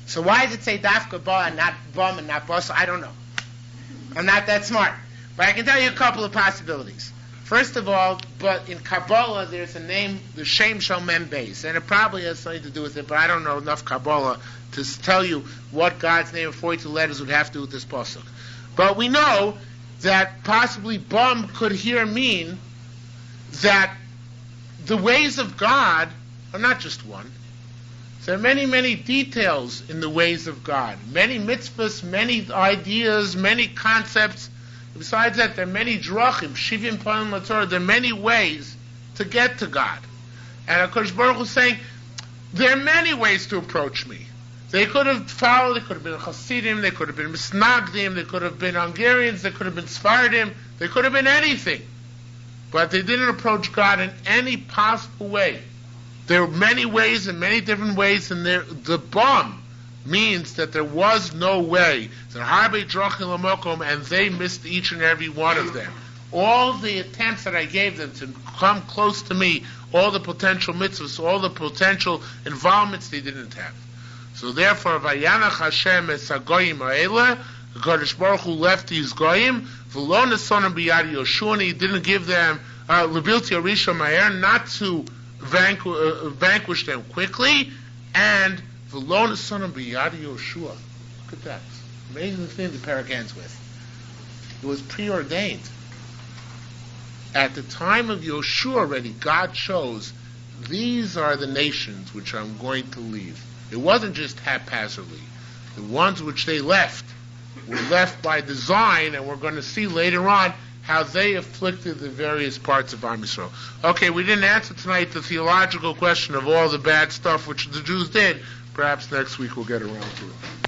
So why does it say dafka ba and not ba and not ba? So I don't know. I'm not that smart. But I can tell you a couple of possibilities. First of all, but in Kabbalah there's a name, the Shem Shel Mem Beis, and it probably has something to do with it, but I don't know enough Kabbalah to tell you what God's name of 42 letters would have to do with this pasuk. But we know that possibly Bum could here mean that the ways of God are not just one. There are many, many details in the ways of God. Many mitzvahs, many ideas, many concepts. Besides that, there are many drachim, shivim panim laTorah. There are many ways to get to God. And HaKadosh Baruch Hu is saying, there are many ways to approach me. They could have followed, they could have been Hasidim, they could have been Misnagdim, they could have been Hungarians, they could have been Sephardim, they could have been anything. But they didn't approach God in any possible way. There were many ways and many different ways, and the bomb means that there was no way. And they missed each and every one of them. All the attempts that I gave them to come close to me, all the potential mitzvahs, all the potential involvements, they didn't have. So therefore, Vayanach Hashem es hagoyim ha'ele, the Kadosh Baruch Hu left these goyim, v'lo nesonam b'yad Yoshua, and he didn't give them lebilti arisha ma'er, not to vanquish them quickly, and v'lo nesonam b'yad Yoshua. Look at that. Amazing thing the parak ends with. It was preordained. At the time of Yoshua already, God chose, these are the nations which I'm going to leave. It wasn't just haphazardly. The ones which they left were left by design, and we're going to see later on how they afflicted the various parts of Am Yisrael. Okay, we didn't answer tonight the theological question of all the bad stuff which the Jews did. Perhaps next week we'll get around to it.